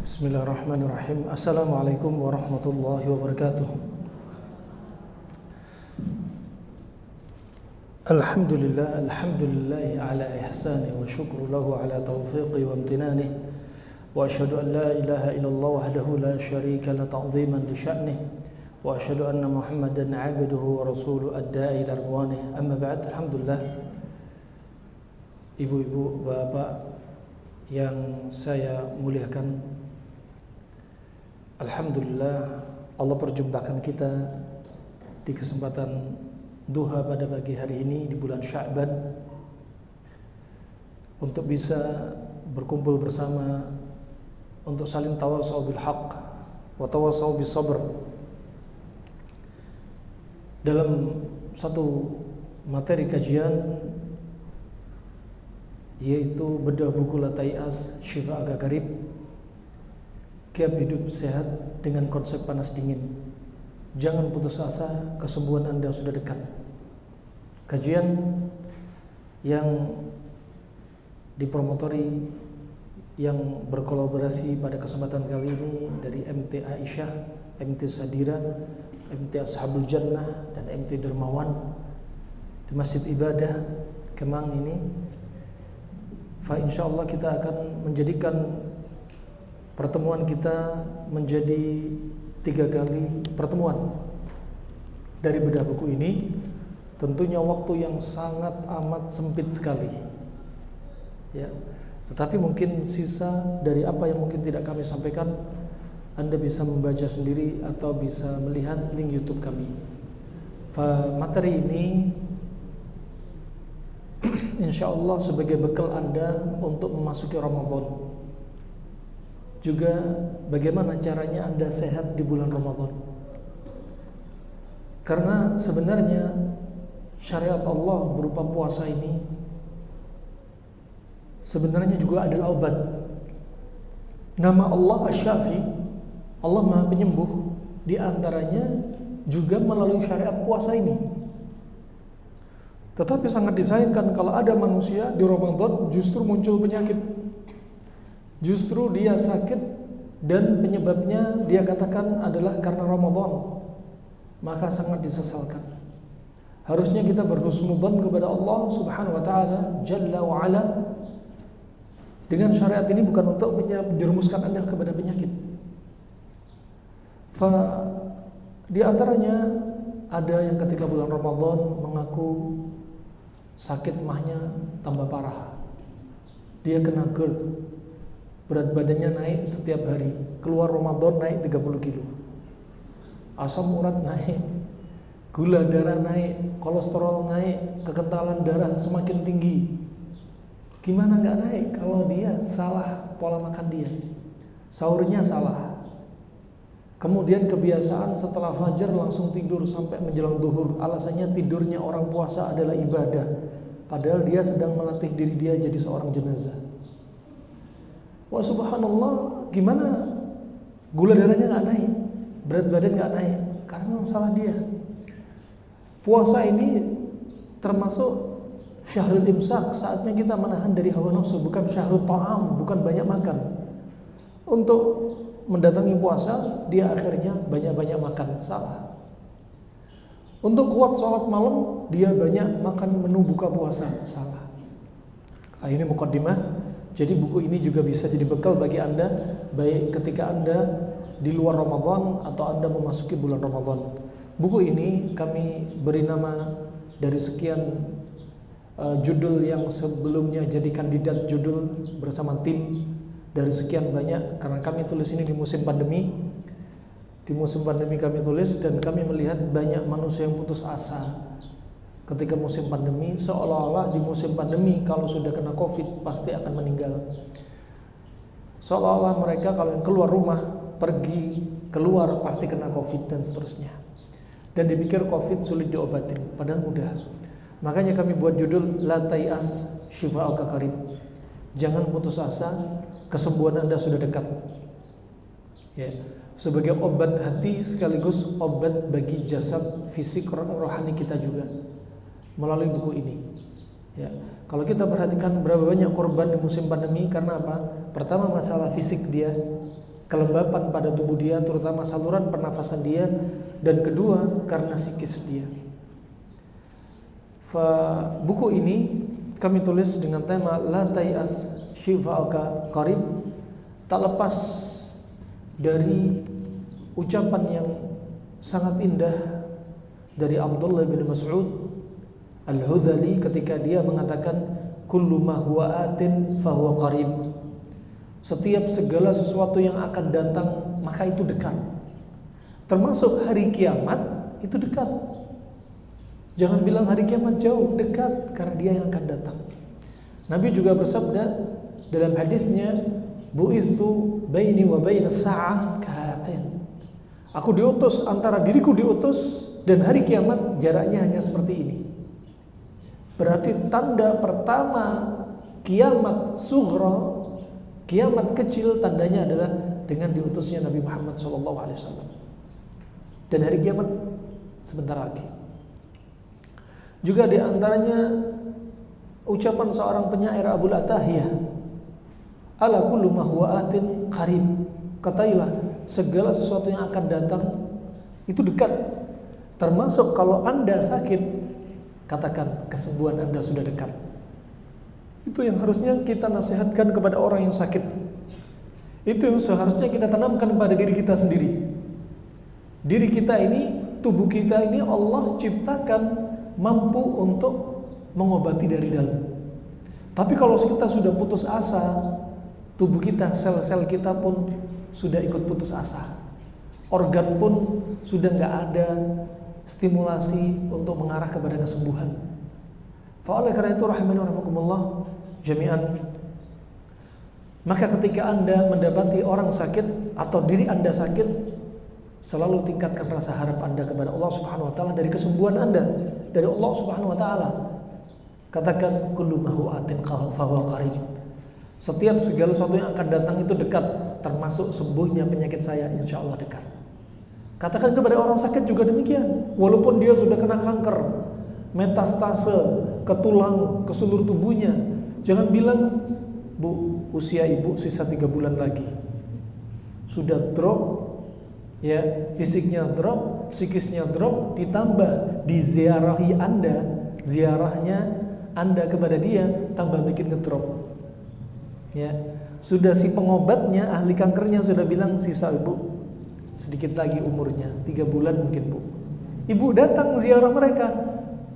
Bismillahirrahmanirrahim. Assalamualaikum warahmatullahi wabarakatuh. Alhamdulillah ala ihsani wa syukru lahu ala taufiqi wa amtinani. Wa asyhadu an la ilaha illallah wahdahu la syarika la ta'ziman li sya'nih. Wa asyhadu anna Muhammadan 'abduhu wa rasuluhu ad-da'i ila ridwanih. Amma ba'd. Alhamdulillah. Ibu-ibu, bapak yang saya muliakan, alhamdulillah Allah perjumpakan kita di kesempatan duha pada pagi hari ini di bulan Sya'ban untuk bisa berkumpul bersama untuk saling tawasau bil haqq wa tawasau bis sabr dalam satu materi kajian, yaitu bedah buku Latai'as Syifa Agak Garib, kiat hidup sehat dengan konsep panas dingin. Jangan putus asa, kesembuhan Anda sudah dekat. Kajian yang dipromotori, yang berkolaborasi pada kesempatan kali ini dari MT Aisyah, MT Sadira, MT Ashabul Jannah, dan MT Dermawan di Masjid Ibadah Kemang ini. Insyaallah kita akan menjadikan pertemuan kita menjadi 3 kali pertemuan dari bedah buku ini. Tentunya waktu yang sangat amat sempit sekali, ya. Tetapi mungkin sisa dari apa yang mungkin tidak kami sampaikan, Anda bisa membaca sendiri atau bisa melihat link YouTube kami. Materi ini insyaallah sebagai bekal Anda untuk memasuki Ramadan. Juga bagaimana caranya Anda sehat di bulan Ramadan. Karena sebenarnya syariat Allah berupa puasa ini sebenarnya juga adalah obat. Nama Allah Asy-Syafi, Allah Maha Penyembuh, di antaranya juga melalui syariat puasa ini. Tetapi sangat disayangkan kalau ada manusia di Ramadan justru muncul penyakit. Justru dia sakit dan penyebabnya dia katakan adalah karena Ramadan. Maka sangat disesalkan. Harusnya kita berhusnudzan kepada Allah Subhanahu wa taala Jalla wa ala. Dengan syariat ini bukan untuk menjerumuskan Anda kepada penyakit. Di antaranya ada yang ketika bulan Ramadan mengaku sakit mahnya tambah parah. Dia kena GERD. Berat badannya naik setiap hari. Keluar Ramadan naik 30 kilo. Asam urat naik, gula darah naik, kolesterol naik, kekentalan darah semakin tinggi. Gimana nggak naik kalau dia salah pola makan dia? Sahurnya salah. Kemudian kebiasaan setelah fajar langsung tidur sampai menjelang zuhur. Alasannya tidurnya orang puasa adalah ibadah, padahal dia sedang melatih diri dia jadi seorang jenazah. Wah, subhanallah, gimana gula darahnya nggak naik, berat badan nggak naik? Karena salah dia. Puasa ini termasuk syahrul imsak, saatnya kita menahan dari hawa nafsu, bukan syahrul ta'am, bukan banyak makan. Untuk mendatangi puasa, dia akhirnya banyak-banyak makan, salah. Untuk kuat sholat malam, dia banyak makan menu buka puasa, salah. Ini muqaddimah. Jadi buku ini juga bisa jadi bekal bagi Anda, baik ketika Anda di luar Ramadan atau Anda memasuki bulan Ramadan. Buku ini kami beri nama dari sekian judul yang sebelumnya jadi kandidat judul bersama tim dari sekian banyak, karena kami tulis ini di musim pandemi. Di musim pandemi kami tulis, dan kami melihat banyak manusia yang putus asa ketika musim pandemi, seolah-olah di musim pandemi kalau sudah kena Covid pasti akan meninggal. Seolah-olah mereka kalau yang keluar rumah, pergi keluar pasti kena Covid dan seterusnya. Dan dipikir Covid sulit diobatin, padahal mudah. Makanya kami buat judul Latai'as Syifa Agak Garib. Jangan putus asa, kesembuhan Anda sudah dekat. Ya, sebagai obat hati sekaligus obat bagi jasad fisik rohani kita juga. Melalui buku ini, ya, kalau kita perhatikan berapa banyak korban di musim pandemi, karena apa? Pertama masalah fisik dia, kelembapan pada tubuh dia, terutama saluran pernafasan dia, dan kedua karena psikis dia. Buku ini kami tulis dengan tema La Tay'as Shifa'uka Qarib, tak lepas dari ucapan yang sangat indah dari Abdullah bin Mas'ud Al-Hudhali ketika dia mengatakan kullu ma huwa atin fahuwa qarib. Setiap segala sesuatu yang akan datang maka itu dekat. Termasuk hari kiamat itu dekat. Jangan bilang hari kiamat jauh, dekat karena dia yang akan datang. Nabi juga bersabda dalam hadisnya, bu'ithu baini wa baina sa'ah kahatin. Aku diutus, antara diriku diutus dan hari kiamat jaraknya hanya seperti ini. Berarti tanda pertama kiamat sughra, kiamat kecil, tandanya adalah dengan diutusnya Nabi Muhammad SAW. Dan hari kiamat sebentar lagi. Juga di antaranya ucapan seorang penyair Abu Atahiyah, ala kullu ma huwa atin qarib. Katailah segala sesuatu yang akan datang itu dekat. Termasuk kalau Anda sakit, katakan kesembuhan Anda sudah dekat. Itu yang harusnya kita nasihatkan kepada orang yang sakit. Itu yang seharusnya kita tanamkan pada diri kita sendiri. Diri kita ini, tubuh kita ini Allah ciptakan mampu untuk mengobati dari dalam. Tapi kalau kita sudah putus asa, tubuh kita, sel-sel kita pun sudah ikut putus asa. Organ pun sudah nggak ada stimulasi untuk mengarah kepada kesembuhan. Oleh karena itu rahimani wa rahimakumullah jami'an, maka ketika Anda mendapati orang sakit atau diri Anda sakit, selalu tingkatkan rasa harap Anda kepada Allah Subhanahu wa taala dari kesembuhan Anda dari Allah Subhanahu wa taala. Katakan kullu ma huwa atin fahuwa qarib. Setiap segala sesuatu yang akan datang itu dekat, termasuk sembuhnya penyakit saya insyaallah dekat. Katakan kepada orang sakit juga demikian. Walaupun dia sudah kena kanker, metastase ke tulang, ke seluruh tubuhnya, jangan bilang, Bu, usia ibu sisa 3 bulan lagi. Sudah drop, ya, fisiknya drop, psikisnya drop, ditambah diziarahi Anda, ziarahnya Anda kepada dia tambah bikin ngedrop. Ya, sudah si pengobatnya, ahli kankernya sudah bilang sisa ibu sedikit lagi umurnya, 3 bulan mungkin Bu. Ibu datang ziarah mereka.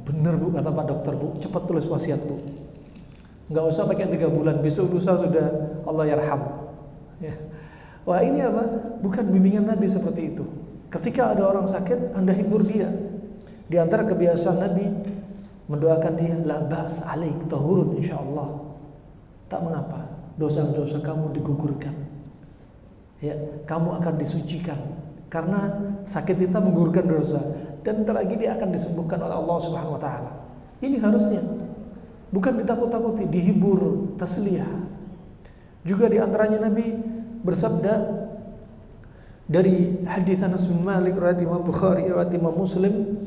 Benar Bu, kata Pak Dokter Bu, cepat tulis wasiat Bu. Nggak usah pakai 3 bulan, besok lusa sudah Allah yarham. Ya. Wah, ini apa? Bukan bimbingan Nabi seperti itu. Ketika ada orang sakit, Anda hibur dia. Di antara kebiasaan Nabi mendoakan dia, la ba's alaik tahurun insyaallah. Tak mengapa, dosa-dosa kamu digugurkan. Ya, kamu akan disucikan karena sakit kita menggugurkan dosa, dan ntar lagi dia akan disembuhkan oleh Allah Subhanahu wa taala. Ini harusnya bukan ditakut-takuti, dihibur, tasliyah. Juga di antaranya Nabi bersabda dari hadis Anas bin Malik riwayat Imam Bukhari riwayat Imam Muslim,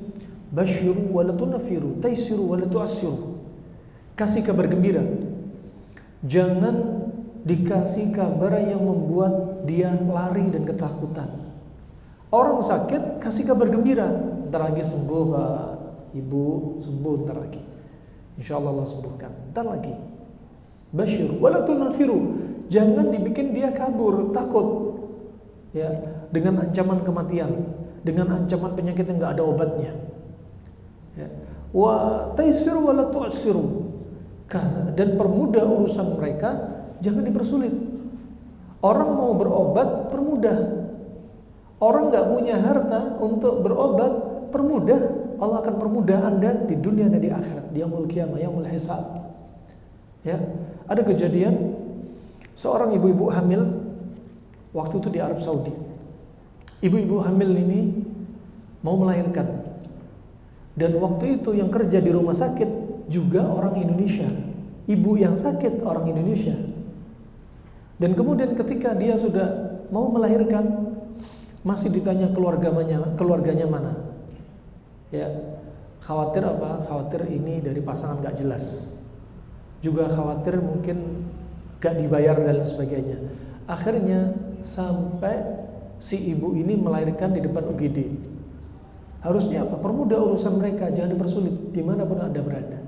basyiru wa la tunfiru, taisiru wa la tu'assiru. Kasih kabar gembira, jangan dikasih kabar yang membuat dia lari dan ketakutan. Orang sakit kasih kabar gembira, ntar lagi sembuh Pak, Ibu, sembuh ntar lagi, insyaallah Allah sembuhkan ntar lagi. Basyir wala tunfiru, jangan dibikin dia kabur, takut, ya, dengan ancaman kematian, dengan ancaman penyakit yang nggak ada obatnya. Ya. Wa taisiru wala tu'siru, dan permudah urusan mereka, jangan dipersulit. Orang mau berobat, permudah. Orang nggak punya harta untuk berobat, permudah. Allah akan permudah Anda di dunia dan di akhirat, di yaumul qiyamah, yaumul hisab. Ya, ada kejadian seorang ibu-ibu hamil waktu itu di Arab Saudi. Ibu-ibu hamil ini mau melahirkan, dan waktu itu yang kerja di rumah sakit juga orang Indonesia. Ibu yang sakit orang Indonesia. Dan kemudian ketika dia sudah mau melahirkan, masih ditanya keluarganya mana. Ya, khawatir apa? Khawatir ini dari pasangan gak jelas. Juga khawatir mungkin gak dibayar dan sebagainya. Akhirnya sampai si ibu ini melahirkan di depan UGD. Harusnya apa? Permudah urusan mereka, jangan dipersulit dimanapun Anda berada.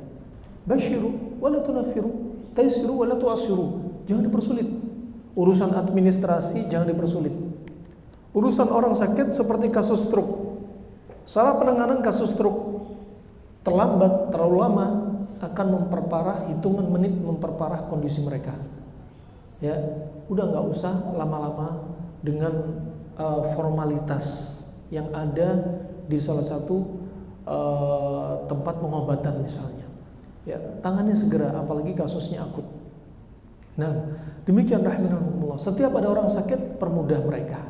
Basyiru wala tunafiru, taisiru wala tu'asiru. Jangan dipersulit. Urusan administrasi jangan dipersulit. Urusan orang sakit seperti kasus stroke. Salah penanganan kasus stroke terlambat, terlalu lama akan memperparah, hitungan menit memperparah kondisi mereka. Ya, udah nggak usah lama-lama dengan formalitas yang ada di salah satu tempat pengobatan misalnya. Ya, tangannya segera, apalagi kasusnya akut. Nah, demikian rahimakumullah. Setiap ada orang sakit, permudah mereka.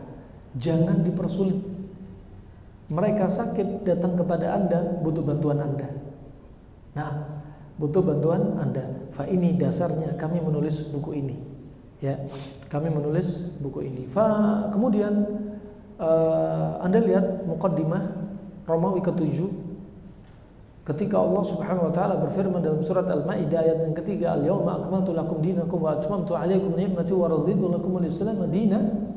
Jangan dipersulit. Mereka sakit, datang kepada Anda, butuh bantuan Anda. Nah, butuh bantuan Anda. Fa ini dasarnya kami menulis buku ini. Ya, kami menulis buku ini. Kemudian Anda lihat muqaddimah Romawi ke-7 ketika Allah Subhanahu wa taala berfirman dalam surat Al-Maidah ayat yang ketiga, "Al-yauma akmaltu lakum dinakum wa atmamtu 'alaikum ni'mati wa raditu lakum al-Islam dinan."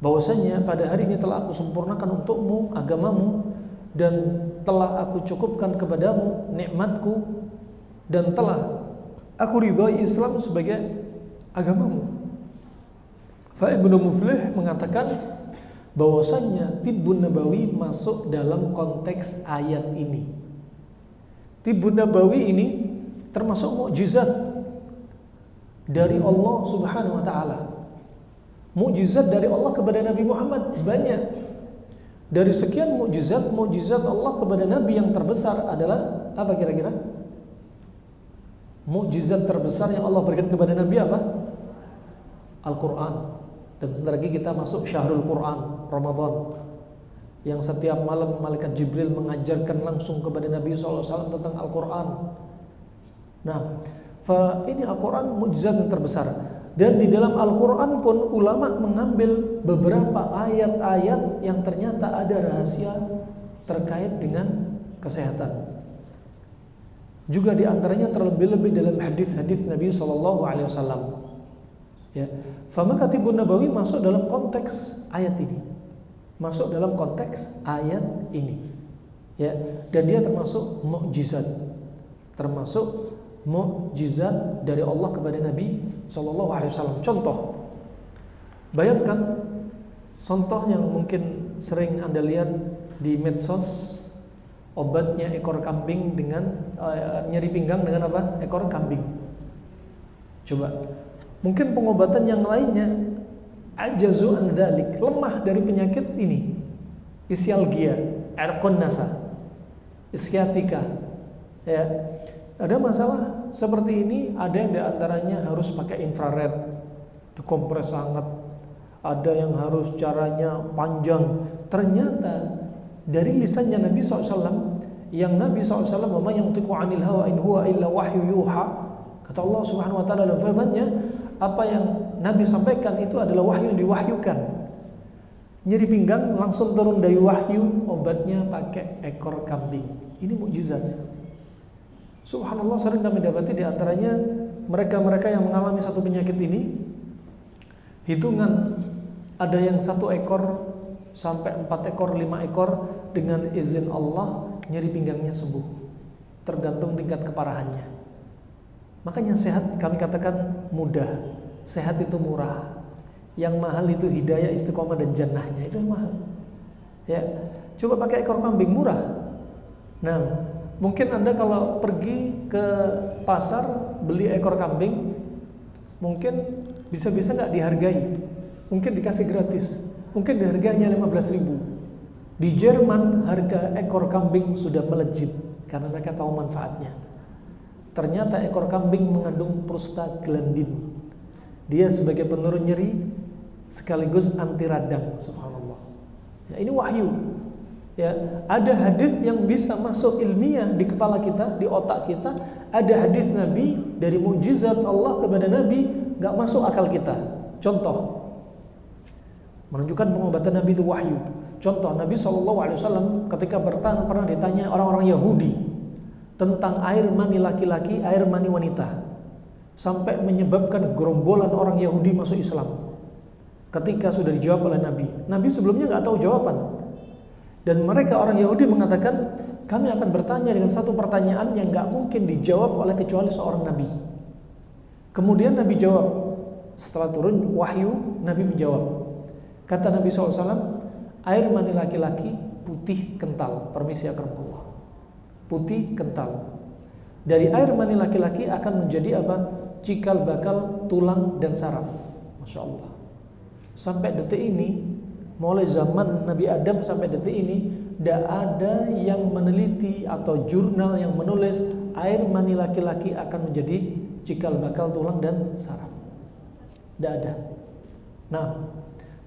Bahwasanya pada hari ini telah aku sempurnakan untukmu agamamu dan telah aku cukupkan kepadamu nikmatku dan telah aku ridhoi Islam sebagai agamamu. Fa Ibnu Muflih mengatakan bahwasanya Tibbun Nabawi masuk dalam konteks ayat ini. Tibbun Nabawi ini termasuk mukjizat dari Allah Subhanahu wa taala. Mukjizat dari Allah kepada Nabi Muhammad banyak. Dari sekian mukjizat Allah kepada Nabi yang terbesar adalah apa kira-kira? Mukjizat terbesar yang Allah berikan kepada Nabi apa? Al-Quran. Dan sebentar lagi kita masuk Syahrul Quran, Ramadan, yang setiap malam malaikat Jibril mengajarkan langsung kepada Nabi SAW tentang Al-Quran. Nah, ini Al-Quran mukjizat yang terbesar. Dan di dalam Al-Quran pun ulama mengambil beberapa ayat-ayat yang ternyata ada rahasia terkait dengan kesehatan. Juga di antaranya terlebih-lebih dalam hadis-hadis Nabi SAW. Ya, famaka Tibbun Nabawi masuk dalam konteks ayat ini. Masuk dalam konteks ayat ini. Ya, dan dia termasuk mukjizat. Termasuk mukjizat dari Allah kepada Nabi SAW. Contoh, bayangkan contoh yang mungkin sering Anda lihat di medsos, obatnya ekor kambing dengan nyeri pinggang dengan apa? Ekor kambing. Coba, mungkin pengobatan yang lainnya ajazu an dzalik, lemah dari penyakit ini. Isialgia, irqun nasa, iskiatika. Ya. Ada masalah seperti ini, ada yang diantaranya harus pakai infrared, dikompres hangat, ada yang harus caranya panjang. Ternyata dari lisannya Nabi SAW, yang Nabi SAW wa may yantiqu 'anil hawa in huwa illa wahyu yuha, kata Allah Subhanahu wa taala dalam firman-Nya, apa yang Nabi sampaikan itu adalah wahyu yang diwahyukan. Nyeri pinggang langsung turun dari wahyu, obatnya pakai ekor kambing. Ini mukjizat. Subhanallah, sering kami dapati di antaranya mereka-mereka yang mengalami satu penyakit ini, hitungan ada yang 1 ekor sampai 4 ekor, 5 ekor, dengan izin Allah nyeri pinggangnya sembuh, tergantung tingkat keparahannya. Makanya sehat kami katakan mudah, sehat itu murah, yang mahal itu hidayah, istiqomah dan jannahnya, itu mahal. Ya, coba pakai ekor kambing murah. Nah, mungkin Anda kalau pergi ke pasar beli ekor kambing, mungkin bisa-bisa nggak dihargai, mungkin dikasih gratis, mungkin dihargainya 15.000. Di Jerman harga ekor kambing sudah melejit karena mereka tahu manfaatnya. Ternyata ekor kambing mengandung prostaglandin. Dia sebagai penurun nyeri sekaligus anti radang. Subhanallah. Ya, ini wahyu. Ya, ada hadis yang bisa masuk ilmiah di kepala kita, di otak kita. Ada hadis Nabi dari mukjizat Allah kepada Nabi, nggak masuk akal kita. Contoh, menunjukkan pengobatan Nabi itu wahyu. Contoh, Nabi SAW ketika pernah ditanya orang-orang Yahudi tentang air mani laki-laki, air mani wanita, sampai menyebabkan gerombolan orang Yahudi masuk Islam. ketika sudah dijawab oleh Nabi. Nabi sebelumnya nggak tahu jawaban. Dan mereka orang Yahudi mengatakan, kami akan bertanya dengan satu pertanyaan yang nggak mungkin dijawab oleh kecuali seorang Nabi. Kemudian Nabi jawab. Setelah turun wahyu, Nabi menjawab. Kata Nabi SAW, air mani laki-laki putih kental. Permisi akramukallah. Putih kental. Dari air mani laki-laki akan menjadi apa? Cikal bakal tulang dan saraf. Masya Allah. Sampai detik ini, mulai zaman Nabi Adam sampai detik ini, tidak ada yang meneliti atau jurnal yang menulis air mani laki-laki akan menjadi cikal bakal tulang dan saraf. Tidak ada. Nah,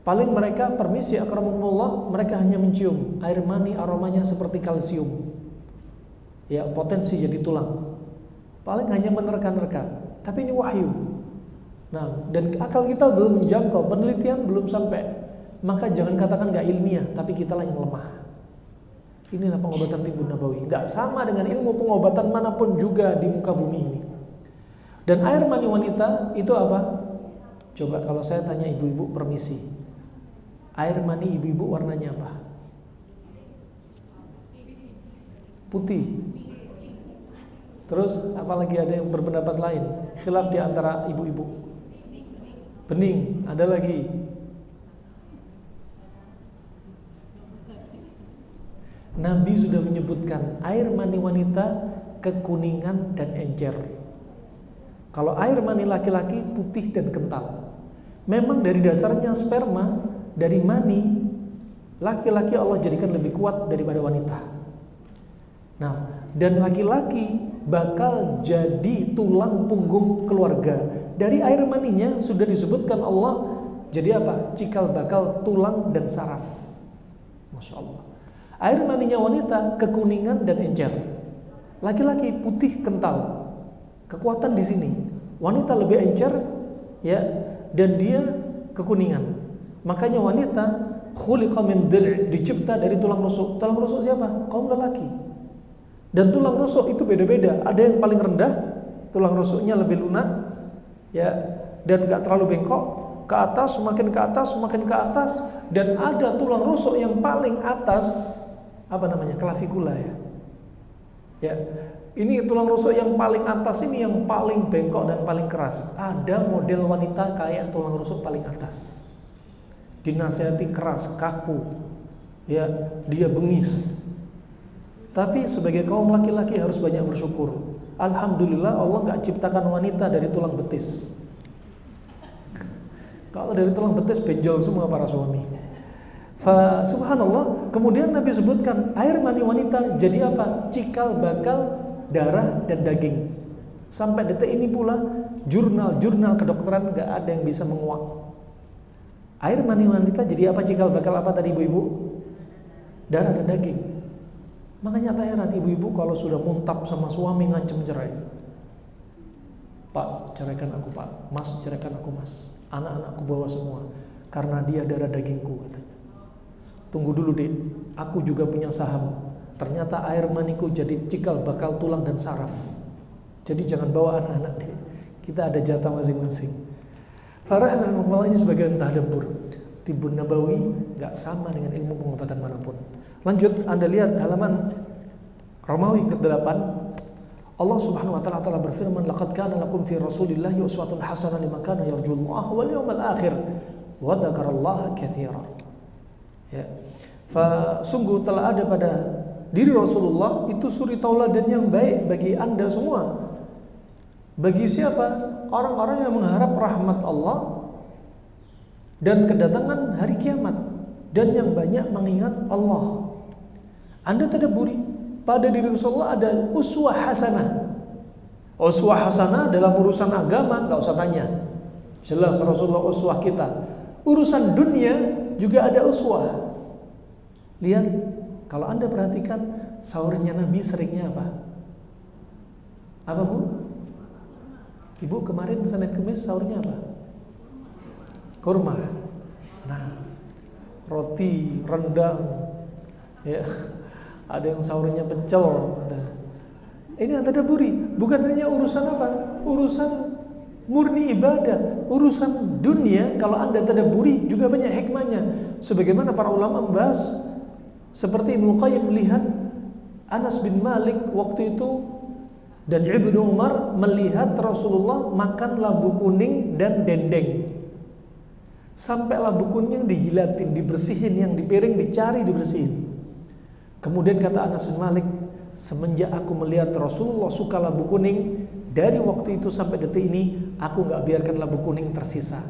paling mereka, permisi akramukumullah, mereka hanya mencium air mani, aromanya seperti kalsium. Ya, potensi jadi tulang. Paling hanya menerka-nerka. Tapi ini wahyu. Nah, dan akal kita belum menjangkau, penelitian belum sampai. Maka jangan katakan gak ilmiah, tapi kitalah yang lemah. Inilah pengobatan Tibbun Nabawi. Gak sama dengan ilmu pengobatan manapun juga di muka bumi ini. Dan air mani wanita itu apa? Coba kalau saya tanya ibu-ibu, permisi. Air mani ibu-ibu warnanya apa? Putih. Terus apalagi ada yang berpendapat lain? Khilaf di antara ibu-ibu. Bening, ada lagi. Nabi sudah menyebutkan air mani wanita kekuningan dan encer. Kalau air mani laki-laki putih dan kental. Memang dari dasarnya sperma dari mani laki-laki Allah jadikan lebih kuat daripada wanita. Nah, dan laki-laki bakal jadi tulang punggung keluarga. Dari air maninya sudah disebutkan Allah jadi apa? Cikal bakal tulang dan saraf. Masya Allah. Air maninya wanita kekuningan dan encer. Laki-laki putih kental. Kekuatan di sini. Wanita lebih encer, ya, dan dia kekuningan. Makanya wanita khuliqa min dil', dicipta dari tulang rusuk. Tulang rusuk siapa? Kaum lelaki. Dan tulang rusuk itu beda-beda. Ada yang paling rendah, tulang rusuknya lebih lunak, ya, dan gak terlalu bengkok. Ke atas, semakin ke atas, semakin ke atas. Dan ada tulang rusuk yang paling atas, apa namanya? Klavikula, ya. Ya, ini tulang rusuk yang paling atas ini yang paling bengkok dan paling keras. Ada model wanita kayak tulang rusuk paling atas. Dinasihati keras, kaku. Ya, dia bengis. Tapi sebagai kaum laki-laki harus banyak bersyukur. Alhamdulillah Allah enggak ciptakan wanita dari tulang betis. Kalau dari tulang betis benjol semua para suami. Subhanallah. Kemudian Nabi sebutkan air mani wanita jadi apa? Cikal bakal darah dan daging. Sampai detik ini pula jurnal-jurnal kedokteran nggak ada yang bisa menguak. Air mani wanita jadi apa? Cikal bakal apa tadi ibu-ibu? Darah dan daging. Makanya tak heran ibu-ibu kalau sudah muntap sama suami ngancem cerai. Pak, ceraikan aku Pak. Mas, ceraikan aku Mas. Anak-anakku bawa semua. Karena dia darah dagingku katanya. Tunggu dulu Dek, aku juga punya saham. Ternyata air maniku jadi cikal bakal tulang dan saraf. Jadi jangan bawa anak-anak Dek. Kita ada jatah masing-masing. Farahmatullahi ini sebagai tadabbur. Tibbun Nabawi gak sama dengan ilmu pengobatan manapun. Lanjut, Anda lihat halaman Romawi ke-8. Allah Subhanahu wa taala telah berfirman, "Laqad kana lakum fi Rasulillahi uswatun hasanah liman kana yarjullaha wal yawmal akhir wa dzakarallaha katsiran." Ya. Sungguh telah ada pada diri Rasulullah itu suri tauladan yang baik bagi Anda semua. Bagi siapa? Orang-orang yang mengharap rahmat Allah dan kedatangan hari kiamat dan yang banyak mengingat Allah. Anda tadabburi, pada diri Rasulullah ada uswah hasanah. Uswah hasanah dalam urusan agama enggak usah tanya. Jelas Rasulullah uswah kita. Urusan dunia juga ada uswah. Lihat, kalau Anda perhatikan sahurnya Nabi seringnya apa? Apa Bu? Ibu kemarin Senin Kemis sahurnya apa? Kurma. Nah, roti, rendang, ya. Ada yang sahurnya pecel. Ada. Ini yang tadabburi. Bukan hanya urusan apa? Urusan murni ibadah. Urusan dunia kalau Anda tadabburi juga banyak hikmahnya. Sebagaimana para ulama membahas, seperti Ibnu Qayyim melihat Anas bin Malik waktu itu dan Ibnu Umar melihat Rasulullah makan labu kuning dan dendeng. Sampai labu kuning dijilatin, dibersihin, yang di piring dicari, dibersihin. Kemudian kata Anas bin Malik, semenjak aku melihat Rasulullah suka labu kuning, dari waktu itu sampai detik ini aku gak biarkan labu kuning tersisa.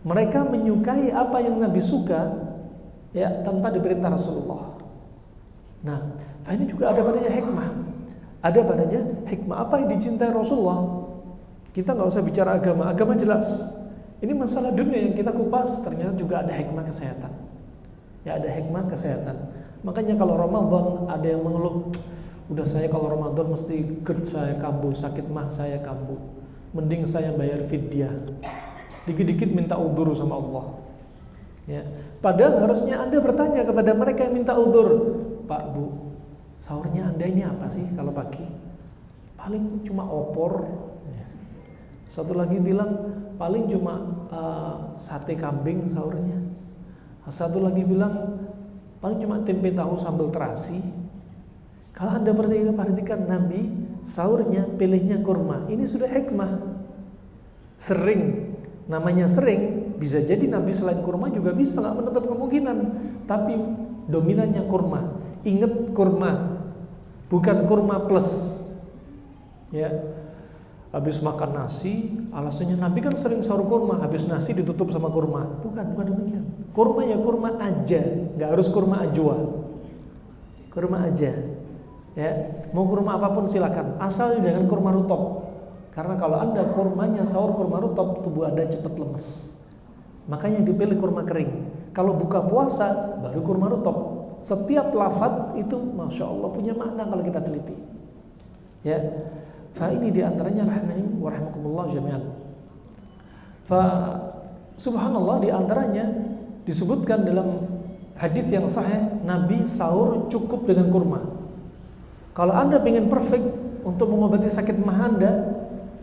Mereka menyukai apa yang Nabi suka, ya, tanpa diperintah Rasulullah. Nah, ini juga ada padanya hikmah. Ada padanya hikmah. Apa yang dicintai Rasulullah? Kita gak usah bicara agama. Agama jelas. Ini masalah dunia yang kita kupas, ternyata juga ada hikmah kesehatan. Ya, ada hikmah kesehatan. Makanya kalau Ramadan ada yang mengeluh, udah saya kalau Ramadan mesti GERD saya kambuh, sakit mah saya kambuh, mending saya bayar fidyah, dikit-dikit minta udzur sama Allah. Ya, padahal harusnya Anda bertanya kepada mereka yang minta udzur, Pak, Bu, sahurnya Anda ini apa sih kalau pagi? Paling cuma opor. Ya. Satu lagi bilang paling cuma sate kambing sahurnya. Satu lagi bilang paling cuma tempe tahu sambal terasi. Kalau Anda perhatikan Nabi sahurnya pilihnya kurma. Ini sudah hikmah. Sering, namanya sering, bisa jadi Nabi selain kurma juga bisa, nggak menutup kemungkinan. Tapi dominannya kurma. Ingat kurma, bukan kurma plus. Ya, habis makan nasi, alasannya Nabi kan sering sahur kurma, habis nasi ditutup sama kurma. Bukan demikian. Kurma ya kurma aja, nggak harus kurma ajwa. Kurma aja. Ya, mau kurma apapun silakan, asal jangan kurma rutop. Karena kalau Anda kurmanya sahur kurma rutop, tubuh Anda cepat lemes. Makanya dipilih kurma kering. Kalau buka puasa baru kurma rutop. Setiap lafaz itu masya Allah punya makna kalau kita teliti. Ya, fa ini diantaranya rahimahim wa rahimakumullah jami'an. Fa subhanallah diantaranya disebutkan dalam hadis yang sahih, Nabi sahur cukup dengan kurma. Kalau Anda ingin perfect untuk mengobati sakit mah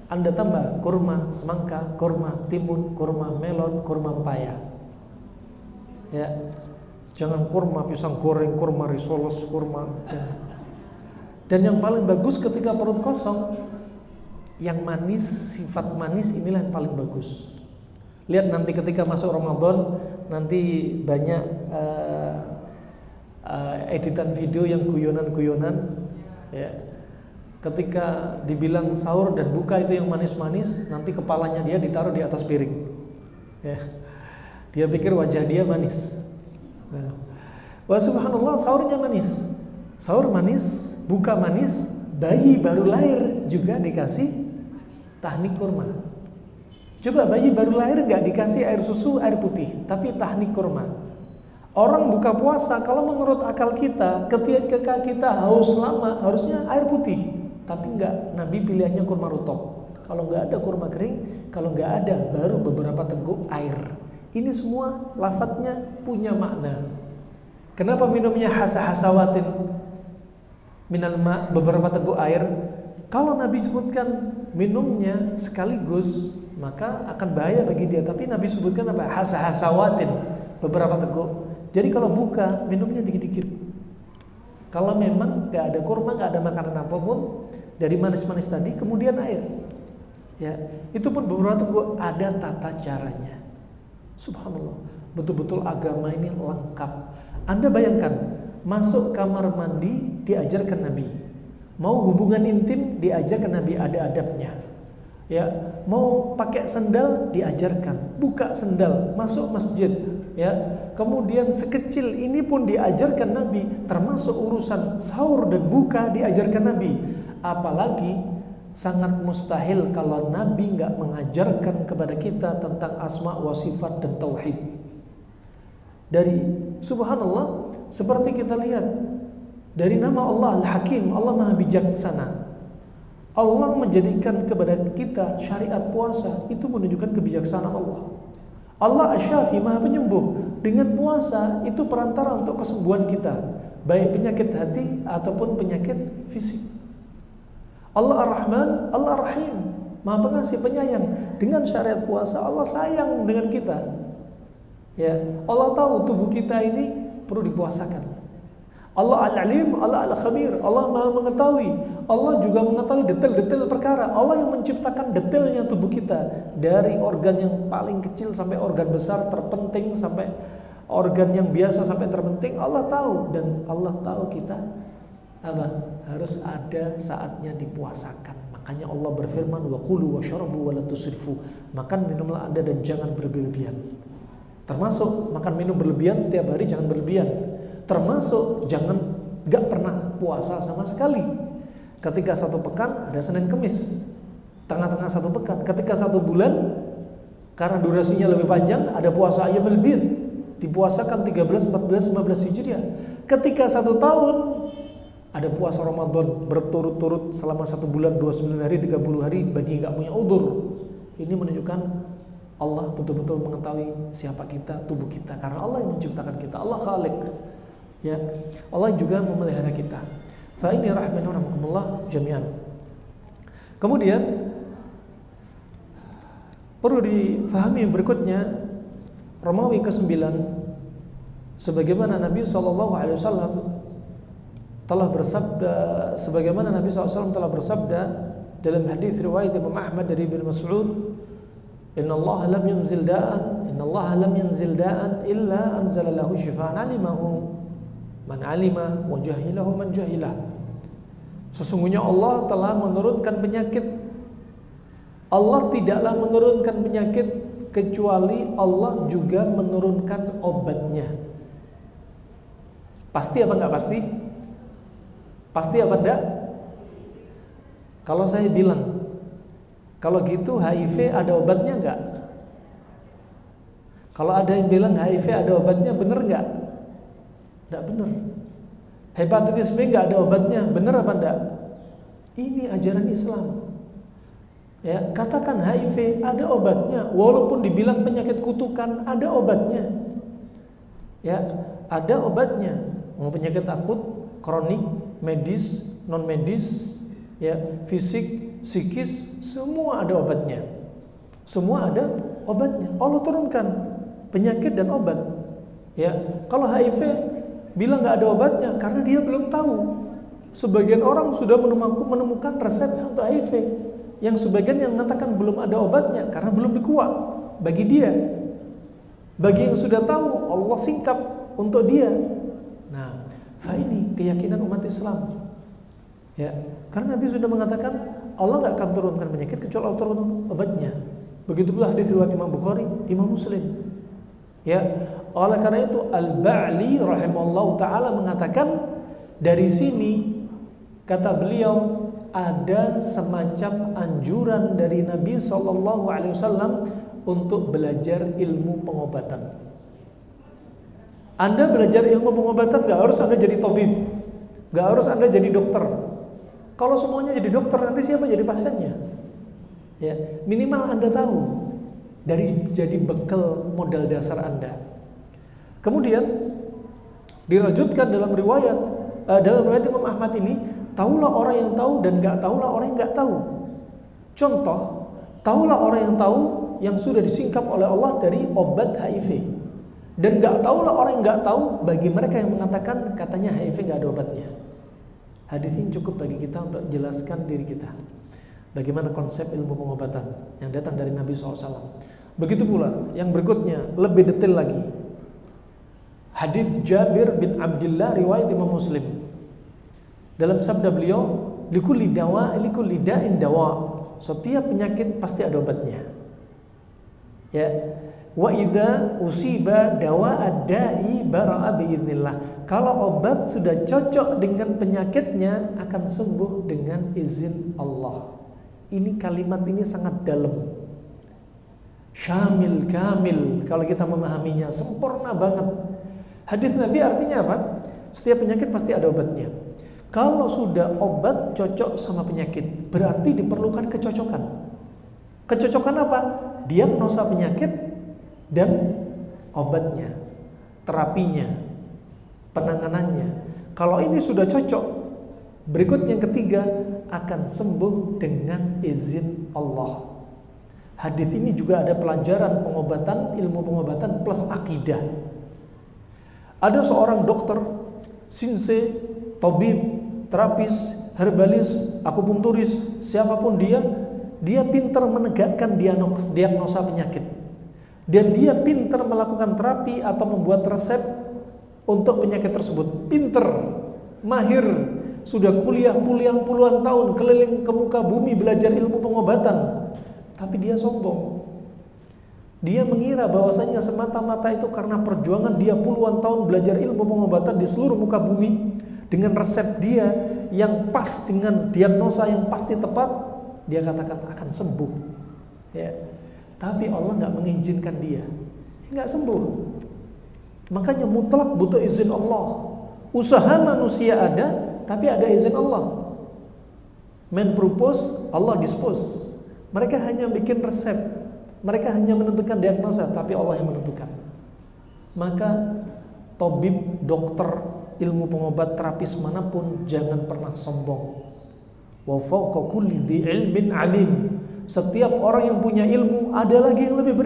Anda tambah kurma semangka, kurma timun, kurma melon, kurma pepaya. Ya, jangan kurma pisang goreng, kurma risoles, kurma. Dan yang paling bagus ketika perut kosong, yang manis, sifat manis inilah yang paling bagus. Lihat nanti ketika masuk Ramadan, nanti banyak editan video yang guyonan-guyonan. Ya, ketika dibilang sahur dan buka itu yang manis-manis, nanti kepalanya dia ditaruh di atas piring. Ya, dia pikir wajah dia manis. Nah, wah subhanallah, sahurnya manis, sahur manis, buka manis, bayi baru lahir juga dikasih tahnik kurma. Coba bayi baru lahir nggak dikasih air susu, air putih, tapi tahnik kurma. Orang buka puasa, kalau menurut akal kita, ketika kita haus lama, harusnya air putih. Tapi enggak, Nabi pilihannya kurma rutop. Kalau enggak ada kurma kering, kalau enggak ada, baru beberapa teguk air. Ini semua lafadznya punya makna. Kenapa minumnya hasa-hasawatin minal ma, beberapa teguk air? Kalau Nabi sebutkan minumnya sekaligus, maka akan bahaya bagi dia. Tapi Nabi sebutkan apa? Hasa-hasawatin, beberapa teguk. Jadi kalau buka, minumnya dikit-dikit. Kalau memang gak ada kurma, gak ada makanan apapun dari manis-manis tadi, kemudian air. Ya, itu pun beberapa teguk, ada tata caranya. Subhanallah, betul-betul agama ini lengkap. Anda bayangkan, masuk kamar mandi diajarkan Nabi. Mau hubungan intim diajarkan Nabi, ada adabnya. Ya, mau pakai sendal diajarkan, buka sendal, masuk masjid. Ya, kemudian sekecil ini pun diajarkan Nabi, termasuk urusan sahur dan buka diajarkan Nabi. Apalagi sangat mustahil kalau Nabi nggak mengajarkan kepada kita tentang asma wa sifat dan tauhid. Dari subhanallah, seperti kita lihat dari nama Allah Al-Hakim, Allah Maha Bijaksana. Allah menjadikan kepada kita syariat puasa itu menunjukkan kebijaksanaan Allah. Allah Asy-Syafi, Maha Penyembuh. Dengan puasa itu perantara untuk kesembuhan kita, baik penyakit hati ataupun penyakit fisik. Allah Ar-Rahman, Allah Ar-Rahim. Maha Pengasih, Penyayang. Dengan syariat puasa Allah sayang dengan kita. Ya, Allah tahu tubuh kita ini perlu dipuasakan. Allah Al-Alim, Allah Al-Khabir, Allah Maha mengetahui. Allah juga mengetahui detail-detail perkara. Allah yang menciptakan detailnya tubuh kita, dari organ yang paling kecil sampai organ besar terpenting, sampai organ yang biasa sampai terpenting. Allah tahu, dan Allah tahu kita harus ada saatnya dipuasakan. Makanya Allah berfirman, wa kulu washrabu wa la tusrifu. Makan minumlah Anda dan jangan berlebihan. Termasuk makan minum berlebihan setiap hari, jangan berlebihan. Termasuk jangan gak pernah puasa sama sekali. Ketika satu pekan ada Senin Kemis, tengah-tengah satu pekan. Ketika satu bulan, karena durasinya lebih panjang, ada puasa Ayyamul Bid, dipuasakan 13, 14, 15 Hijriah. Ketika satu tahun, ada puasa Ramadan berturut-turut selama 1 bulan, 29 hari, 30 hari bagi gak punya udzur. Ini menunjukkan Allah betul-betul mengetahui siapa kita, tubuh kita, karena Allah yang menciptakan kita. Allah Khalik. Ya, Allah juga memelihara kita. Fa ini rahman rahimakumullah jami'an. Kemudian perlu difahami berikutnya, Romawi ke-9, sebagaimana Nabi SAW telah bersabda, sebagaimana Nabi SAW telah bersabda dalam hadis riwayat Imam Ahmad dari Ibnu Mas'ud, Inna Allah lam yanzil da'an illa anzala lahu shifaan alimahu man alima wa jahilahu man jahilah. Sesungguhnya Allah telah menurunkan penyakit. Allah tidaklah menurunkan penyakit kecuali Allah juga menurunkan obatnya. Pasti apa enggak pasti? Pasti apa enggak? Kalau saya bilang, kalau gitu HIV ada obatnya enggak? Kalau ada yang bilang HIV ada obatnya, benar enggak? Enggak benar. Hepatitis B enggak ada obatnya, benar apa enggak? Ini ajaran Islam. Ya, katakan HIV ada obatnya, walaupun dibilang penyakit kutukan, ada obatnya. Ya, ada obatnya. Mau penyakit akut, kronik, medis, non medis, ya, fisik, psikis, semua ada obatnya. Semua ada obatnya. Allah turunkan penyakit dan obat. Ya, kalau HIV bilang nggak ada obatnya karena dia belum tahu. Sebagian orang sudah menemukan resepnya untuk HIV. Yang sebagian yang mengatakan belum ada obatnya karena belum dikuak bagi dia. Bagi yang sudah tahu, Allah singkap untuk dia. Nah, ini keyakinan umat Islam. Ya, karena Nabi sudah mengatakan Allah nggak akan turunkan penyakit kecuali Allah turunkan obatnya. Begitu pula hadis riwayat Imam Bukhari, Imam Muslim. Ya, oleh karena itu Al-Ba'li rahimallahu taala mengatakan, dari sini kata beliau ada semacam anjuran dari Nabi SAW untuk belajar ilmu pengobatan. Anda belajar ilmu pengobatan, gak harus Anda jadi tabib, gak harus Anda jadi dokter. Kalau semuanya jadi dokter, nanti siapa jadi pasiennya? Ya, minimal Anda tahu, dari jadi bekal modal dasar Anda. Kemudian dilanjutkan dalam riwayat Imam Ahmad ini, tahulah orang yang tahu dan gak tahulah orang yang gak tahu. Contoh, tahulah orang yang tahu yang sudah disingkap oleh Allah dari obat HIV, dan gak tahulah orang yang gak tahu bagi mereka yang mengatakan katanya HIV gak ada obatnya. Hadis ini cukup bagi kita untuk jelaskan diri kita bagaimana konsep ilmu pengobatan yang datang dari Nabi SAW. Begitu pula yang berikutnya, lebih detail lagi, hadis Jabir bin Abdullah riwayat Imam Muslim. Dalam sabda beliau, likulli dawa likulli da'in dawa. Setiap penyakit pasti ada obatnya. Ya. Wa idza usiba dawa ad-da'i bara'a biidznillah. Kalau obat sudah cocok dengan penyakitnya, akan sembuh dengan izin Allah. Ini kalimat ini sangat dalam. Syamil kamil, kalau kita memahaminya sempurna banget. Hadis Nabi artinya apa? Setiap penyakit pasti ada obatnya. Kalau sudah obat cocok sama penyakit, berarti diperlukan kecocokan. Kecocokan apa? Diagnosa penyakit dan obatnya, terapinya, penanganannya. Kalau ini sudah cocok, berikut yang ketiga, akan sembuh dengan izin Allah. Hadis ini juga ada pelajaran pengobatan, ilmu pengobatan plus akidah. Ada seorang dokter, sinse, tabib, terapis, herbalis, akupunturis, siapapun dia pintar menegakkan diagnosa penyakit. Dan dia pintar melakukan terapi atau membuat resep untuk penyakit tersebut. Pintar, mahir, sudah kuliah puluhan tahun, keliling ke muka bumi belajar ilmu pengobatan. Tapi dia sombong. Dia mengira bahwasanya semata-mata itu karena perjuangan dia puluhan tahun belajar ilmu pengobatan di seluruh muka bumi, dengan resep dia yang pas, dengan diagnosa yang pasti tepat, dia katakan akan sembuh. Ya. Tapi Allah nggak mengizinkan dia, nggak sembuh. Makanya mutlak butuh izin Allah. Usaha manusia ada, tapi ada izin Allah. Man propose, Allah dispose. Mereka hanya bikin resep, mereka hanya menentukan diagnosa, tapi Allah yang menentukan. Maka tabib, dokter, ilmu pengobat, terapis manapun jangan pernah sombong. Wa fawqa kulli dzi ilmin alim. Setiap orang yang punya ilmu, ada lagi yang lebih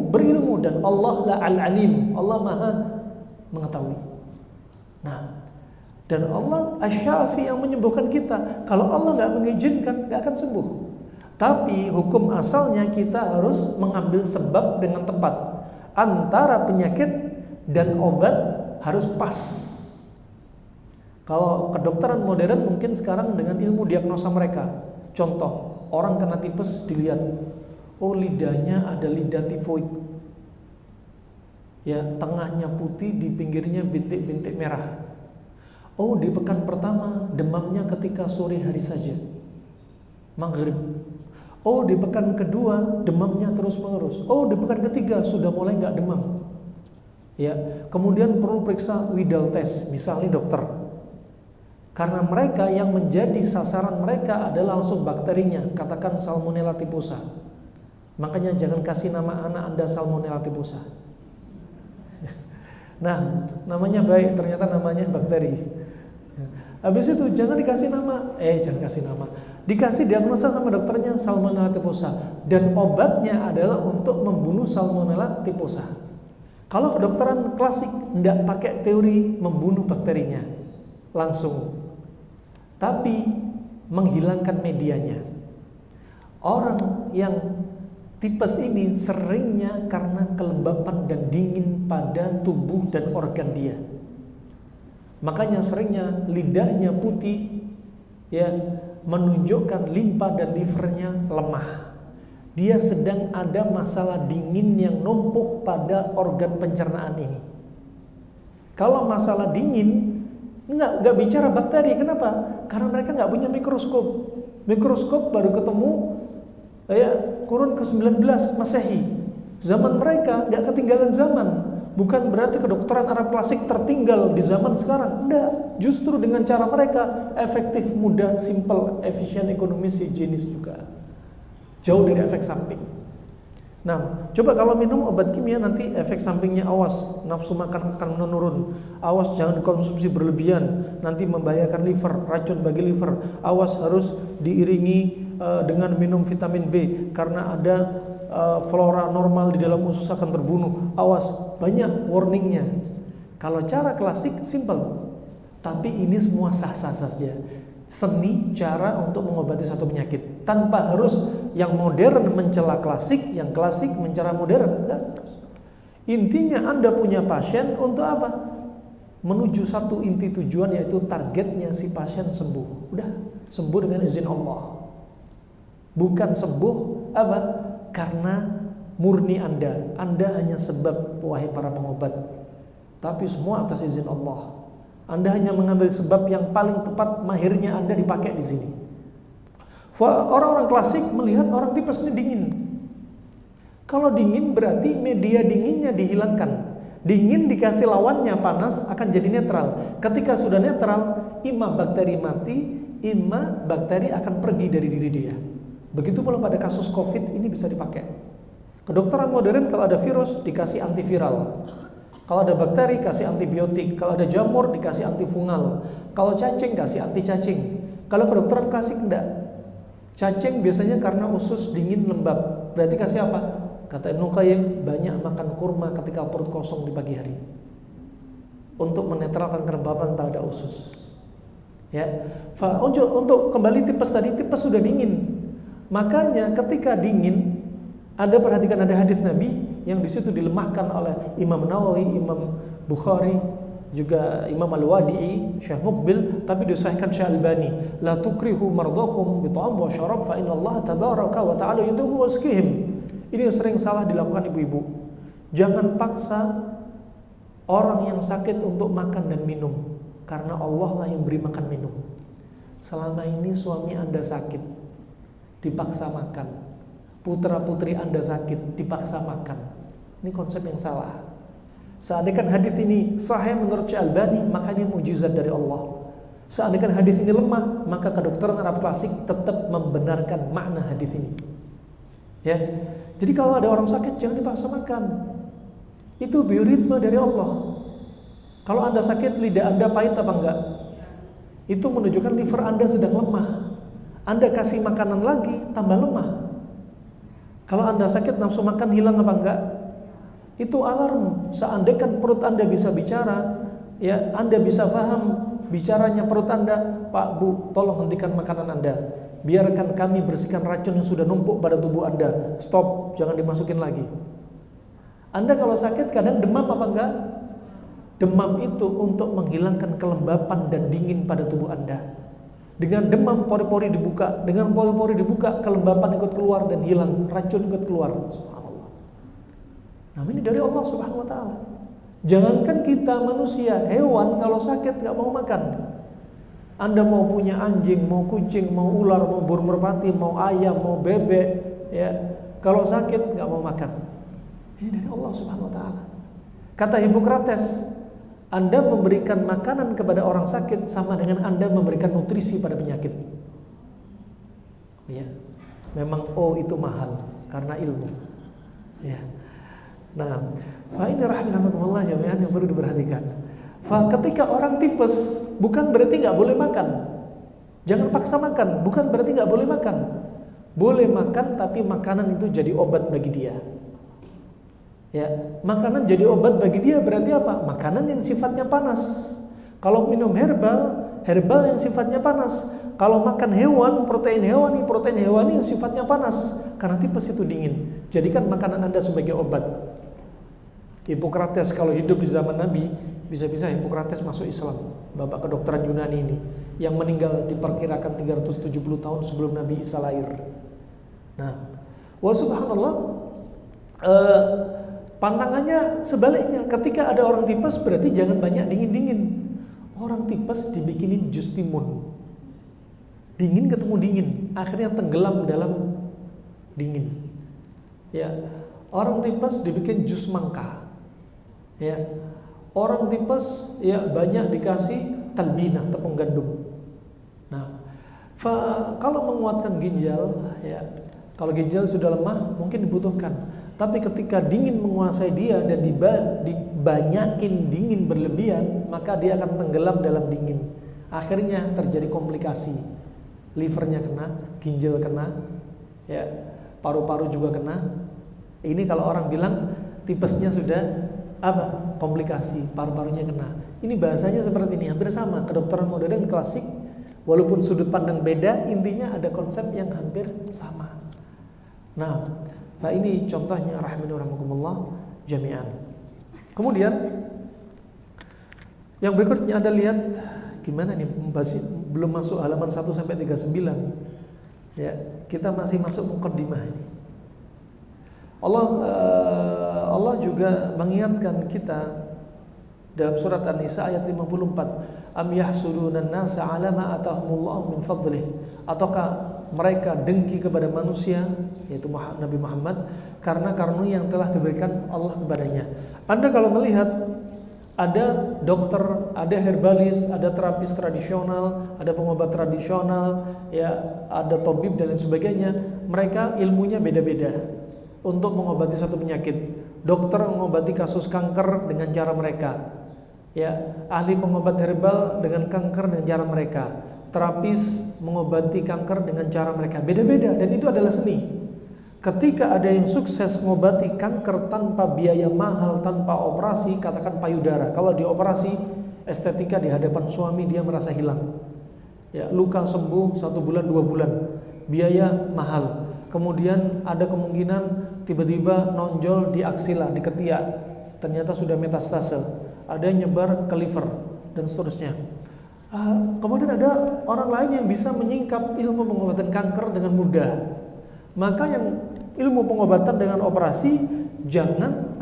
berilmu, dan Allah la al-alim, Allah Maha mengetahui. Nah, dan Allah asy-syafi yang menyembuhkan kita. Kalau Allah nggak mengizinkan, nggak akan sembuh. Tapi hukum asalnya kita harus mengambil sebab dengan tepat. Antara penyakit dan obat harus pas. Kalau kedokteran modern mungkin sekarang dengan ilmu diagnosa mereka. Contoh, orang kena tipes dilihat, oh lidahnya ada lidah tifoid. Ya, tengahnya putih, di pinggirnya bintik-bintik merah. Oh, di pekan pertama demamnya ketika sore hari saja, maghrib. Oh, di pekan kedua demamnya terus-menerus. Oh, di pekan ketiga sudah mulai nggak demam. Ya, kemudian perlu periksa Widal test, misalnya dokter. Karena mereka yang menjadi sasaran mereka adalah langsung bakterinya, katakan Salmonella typhosa. Makanya jangan kasih nama anak Anda Salmonella typhosa. Nah, namanya baik, ternyata namanya bakteri. Habis itu jangan dikasih nama, jangan kasih nama. Dikasih diagnosa sama dokternya Salmonella typhosa, dan obatnya adalah untuk membunuh Salmonella typhosa. Kalau kedokteran klasik tidak pakai teori membunuh bakterinya langsung, tapi menghilangkan medianya. Orang yang tipes ini seringnya karena kelembapan dan dingin pada tubuh dan organ dia. Makanya seringnya lidahnya putih, ya, menunjukkan limpa dan livernya lemah. Dia sedang ada masalah dingin yang numpuk pada organ pencernaan ini. Kalau masalah dingin, enggak bicara bakteri. Kenapa? Karena mereka enggak punya mikroskop. Mikroskop baru ketemu kurun ke-19 Masehi. Zaman mereka enggak ketinggalan zaman. Bukan berarti kedokteran Arab klasik tertinggal di zaman sekarang. Enggak. Justru dengan cara mereka efektif, mudah, simple, efisien, ekonomis, higienis juga. Jauh dari efek samping. Nah, coba kalau minum obat kimia nanti efek sampingnya awas, nafsu makan akan menurun. Awas jangan konsumsi berlebihan, nanti membahayakan liver, racun bagi liver. Awas harus diiringi dengan minum vitamin B karena ada flora normal di dalam usus akan terbunuh. Awas, banyak warningnya. Kalau cara klasik simple, tapi ini semua sah-sah saja. Seni cara untuk mengobati satu penyakit tanpa harus yang modern mencela klasik, yang klasik mencela modern. Enggak. Intinya Anda punya pasien untuk apa? Menuju satu inti tujuan, yaitu targetnya si pasien sembuh. Udah, sembuh dengan izin Allah. Bukan sembuh apa? Karena murni Anda hanya sebab, wahai para pengobat. Tapi semua atas izin Allah. Anda hanya mengambil sebab yang paling tepat, mahirnya Anda dipakai di sini. Orang-orang klasik melihat orang tipes ini dingin. Kalau dingin berarti media dinginnya dihilangkan. Dingin dikasih lawannya panas akan jadi netral. Ketika sudah netral, ima bakteri mati, ima bakteri akan pergi dari diri dia. Begitu pula pada kasus COVID ini bisa dipakai. Kedokteran modern kalau ada virus dikasih antiviral. Kalau ada bakteri kasih antibiotik, kalau ada jamur dikasih antifungal, kalau cacing kasih anti cacing. Kalau kedokteran klasik enggak. Cacing biasanya karena usus dingin lembab. Berarti kasih apa? Kata Ibnu Qayyim, banyak makan kurma ketika perut kosong di pagi hari, untuk menetralkan kelembapan pada usus. Ya, untuk kembali tipes tadi, tipes sudah dingin. Makanya ketika dingin, perhatikan ada hadis Nabi yang di situ dilemahkan oleh Imam Nawawi, Imam Bukhari, juga Imam Al-Wadi'i, Syekh Muqbil, tapi disahihkan Syekh Albani. La tukrihu mardakum bi ta'am wa syarab fa inna Allah tabaraka wa ta'ala yudubu waskihim. Ini yang sering salah dilakukan ibu-ibu. Jangan paksa orang yang sakit untuk makan dan minum, karena Allah lah yang beri makan minum. Selama ini suami Anda sakit, dipaksa makan. Putra-putri Anda sakit, dipaksa makan. Ini konsep yang salah. Seandainya hadis ini sahih menurut Syekh Albani, makanya mukjizat dari Allah. Seandainya hadis ini lemah, maka kedokteran Arab klasik tetap membenarkan makna hadis ini. Ya. Jadi kalau ada orang sakit jangan dipaksa makan. Itu bioritme dari Allah. Kalau Anda sakit, lidah Anda pahit apa enggak? Itu menunjukkan liver Anda sedang lemah. Anda kasih makanan lagi, tambah lemah. Kalau Anda sakit, nafsu makan hilang apa enggak? Itu alarm. Seandainya perut Anda bisa bicara, ya, Anda bisa paham bicaranya perut Anda, Pak, Bu, tolong hentikan makanan Anda. Biarkan kami bersihkan racun yang sudah numpuk pada tubuh Anda. Stop, jangan dimasukin lagi. Anda kalau sakit kadang demam apa enggak? Demam itu untuk menghilangkan kelembapan dan dingin pada tubuh Anda. Dengan demam pori-pori dibuka, dengan pori-pori dibuka, kelembapan ikut keluar dan hilang, racun ikut keluar. Subhanallah. Nah, ini dari Allah Subhanahu wa taala. Jangankan kita manusia, hewan kalau sakit enggak mau makan. Anda mau punya anjing, mau kucing, mau ular, mau burung merpati, mau ayam, mau bebek, ya, kalau sakit enggak mau makan. Ini dari Allah Subhanahu wa taala. Kata Hippocrates, Anda memberikan makanan kepada orang sakit sama dengan Anda memberikan nutrisi pada penyakit. Ya. Memang itu mahal karena ilmu. Ya. Nah, ini rahimahumullah jami'an yang perlu diperhatikan. Ketika orang tipes, bukan berarti nggak boleh makan. Jangan paksa makan, bukan berarti nggak boleh makan. Boleh makan, tapi makanan itu jadi obat bagi dia. Ya, makanan jadi obat bagi dia berarti apa? Makanan yang sifatnya panas. Kalau minum herbal yang sifatnya panas. Kalau makan hewan, protein hewani yang sifatnya panas. Karena tipes itu dingin. Jadikan makanan Anda sebagai obat. Hippocrates kalau hidup di zaman Nabi, bisa-bisa Hippocrates masuk Islam. Bapak kedokteran Yunani ini, yang meninggal diperkirakan 370 tahun sebelum Nabi Isa lahir. Nah, wa subhanallah, pantangannya sebaliknya. Ketika ada orang tipes berarti jangan banyak dingin-dingin. Orang tipes dibikinin jus timun. Dingin ketemu dingin, akhirnya tenggelam dalam dingin. Ya, orang tipes dibikin jus mangga. Ya, orang tipes ya banyak dikasih talbina, tepung gandum. Nah, kalau menguatkan ginjal, ya, kalau ginjal sudah lemah mungkin dibutuhkan. Tapi ketika dingin menguasai dia dan dibanyakin dingin berlebihan, maka dia akan tenggelam dalam dingin. Akhirnya terjadi komplikasi. Livernya kena, ginjal kena, ya, paru-paru juga kena. Ini kalau orang bilang tipesnya sudah komplikasi, paru-parunya kena. Ini bahasanya seperti ini, hampir sama. Kedokteran modern klasik, walaupun sudut pandang beda, intinya ada konsep yang hampir sama. Nah, ini contohnya rahimahumullah jami'an. Kemudian yang berikutnya Anda lihat gimana nih, belum masuk halaman 1 sampai 39. Ya, kita masih masuk muqaddimah ini. Allah juga mengingatkan kita dalam surat An-Nisa ayat 54, am yahsuduna an-nasa 'ala ma atahumullahu min fadlih, ataukah mereka dengki kepada manusia, yaitu Nabi Muhammad, karena karunia yang telah diberikan Allah kepadanya. Anda kalau melihat ada dokter, ada herbalis, ada terapis tradisional, ada pengobat tradisional, ya, ada tabib dan lain sebagainya, mereka ilmunya beda-beda untuk mengobati suatu penyakit. Dokter mengobati kasus kanker dengan cara mereka, ya, ahli pengobat herbal dengan kanker dengan cara mereka. terapis mengobati kanker dengan cara mereka beda-beda, dan itu adalah seni. Ketika ada yang sukses mengobati kanker tanpa biaya mahal, tanpa operasi, katakan payudara, kalau dioperasi estetika di hadapan suami dia merasa hilang. Ya, luka sembuh 1 bulan 2 bulan, biaya mahal. Kemudian ada kemungkinan tiba-tiba nonjol di aksila, di ketiak, ternyata sudah metastase, ada yang nyebar ke liver dan seterusnya. Kemudian ada orang lain yang bisa menyingkap ilmu pengobatan kanker dengan mudah. Maka yang ilmu pengobatan dengan operasi jangan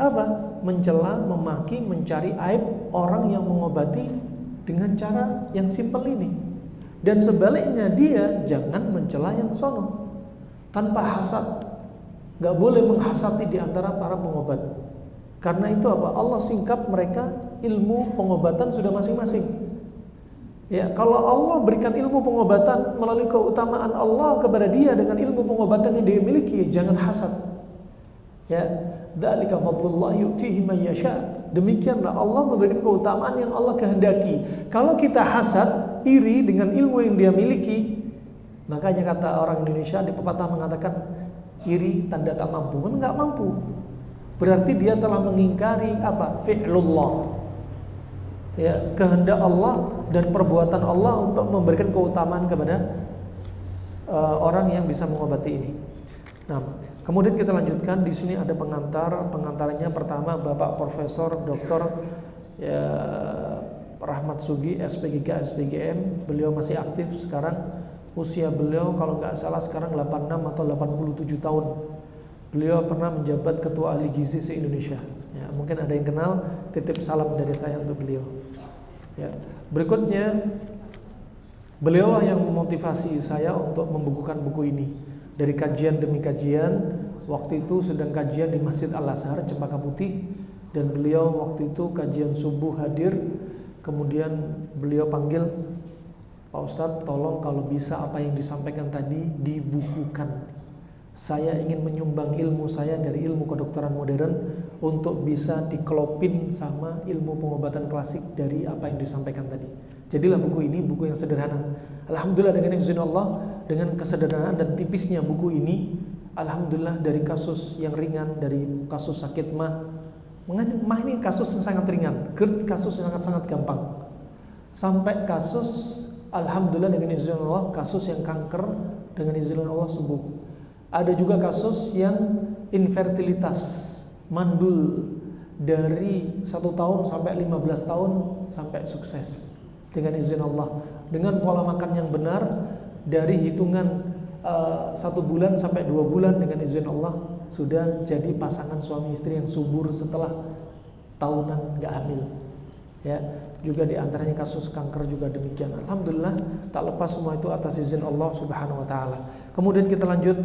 mencela, memaki, mencari aib orang yang mengobati dengan cara yang simpel ini. Dan sebaliknya dia jangan mencela yang sono tanpa hasad. Gak boleh menghasati di antara para pengobat. Karena itu Allah singkap mereka ilmu pengobatan sudah masing-masing. Ya, kalau Allah berikan ilmu pengobatan melalui keutamaan Allah kepada dia dengan ilmu pengobatan yang dia miliki, jangan hasad. Ya, dzalika fadlullah yu'tihi man yasha. Demikianlah Allah memberikan keutamaan yang Allah kehendaki. Kalau kita hasad, iri dengan ilmu yang dia miliki, makanya kata orang Indonesia di pepatah mengatakan iri tanda tak mampu. Kan enggak mampu. Berarti dia telah mengingkari fi'lullah. Ya, kehendak Allah dan perbuatan Allah untuk memberikan keutamaan kepada orang yang bisa mengobati ini. Nah, kemudian kita lanjutkan. Di sini ada pengantarnya pertama Bapak Profesor Dr. Rahmat Sugi, SPGK, SPGM. Beliau masih aktif sekarang. Usia beliau kalau nggak salah sekarang 86 atau 87 tahun. Beliau pernah menjabat Ketua Ahli Gizi se-Indonesia. Ya, mungkin ada yang kenal, titip salam dari saya untuk beliau. Ya. Berikutnya, beliaulah yang memotivasi saya untuk membukukan buku ini. Dari kajian demi kajian, waktu itu sedang kajian di Masjid Al-Azhar, Cempaka Putih, dan beliau waktu itu kajian subuh hadir. Kemudian beliau panggil, Pak Ustadz, tolong kalau bisa apa yang disampaikan tadi dibukukan. Saya ingin menyumbang ilmu saya dari ilmu kedokteran modern untuk bisa dikelopin sama ilmu pengobatan klasik dari apa yang disampaikan tadi. Jadilah buku ini buku yang sederhana. Alhamdulillah dengan izin Allah, dengan kesederhanaan dan tipisnya buku ini, alhamdulillah dari kasus yang ringan, dari kasus sakit mah ini kasus yang sangat ringan, kasus yang sangat gampang, sampai kasus alhamdulillah dengan izin Allah, kasus yang kanker dengan izin Allah sembuh. Ada juga kasus yang infertilitas, mandul dari 1 tahun sampai 15 tahun sampai sukses dengan izin Allah. Dengan pola makan yang benar, dari hitungan 1 bulan sampai 2 bulan dengan izin Allah sudah jadi pasangan suami istri yang subur setelah tahunan gak hamil. Ya, juga diantaranya kasus kanker juga demikian. Alhamdulillah, tak lepas semua itu atas izin Allah Subhanahu Wa Taala. Kemudian kita lanjut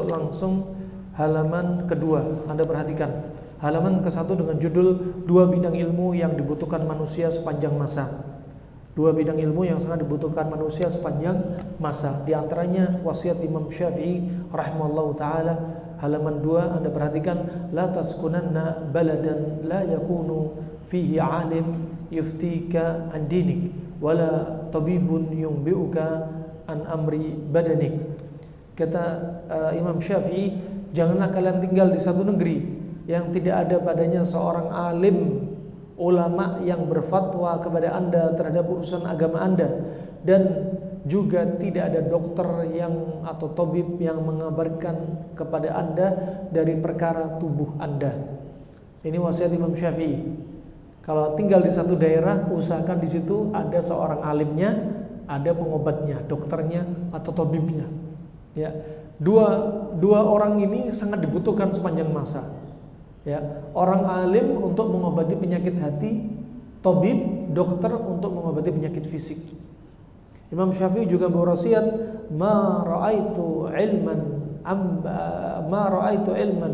langsung halaman kedua. Anda perhatikan halaman ke-1 dengan judul 2 bidang ilmu yang dibutuhkan manusia sepanjang masa. 2 bidang ilmu yang sangat dibutuhkan manusia sepanjang masa. Di antaranya wasiat Imam Syafi'i rahimallahu taala, halaman 2 Anda perhatikan, la taskunanna baladan la yakunu fihi alim yuftika an dinik wala tabibun yumbiuka an amri badanik. Kata Imam Syafi'i, janganlah kalian tinggal di satu negeri yang tidak ada padanya seorang alim, ulama yang berfatwa kepada Anda terhadap urusan agama Anda, dan juga tidak ada dokter yang atau tabib yang mengabarkan kepada Anda dari perkara tubuh Anda. Ini wasiat Imam Syafi'i. Kalau tinggal di satu daerah, usahakan di situ ada seorang alimnya, ada pengobatnya, dokternya atau tabibnya. Ya, dua orang ini sangat dibutuhkan sepanjang masa. Ya, orang alim untuk mengobati penyakit hati, tabib, dokter untuk mengobati penyakit fisik. Imam Syafi'i juga berwasiat, ma ra'aitu ilman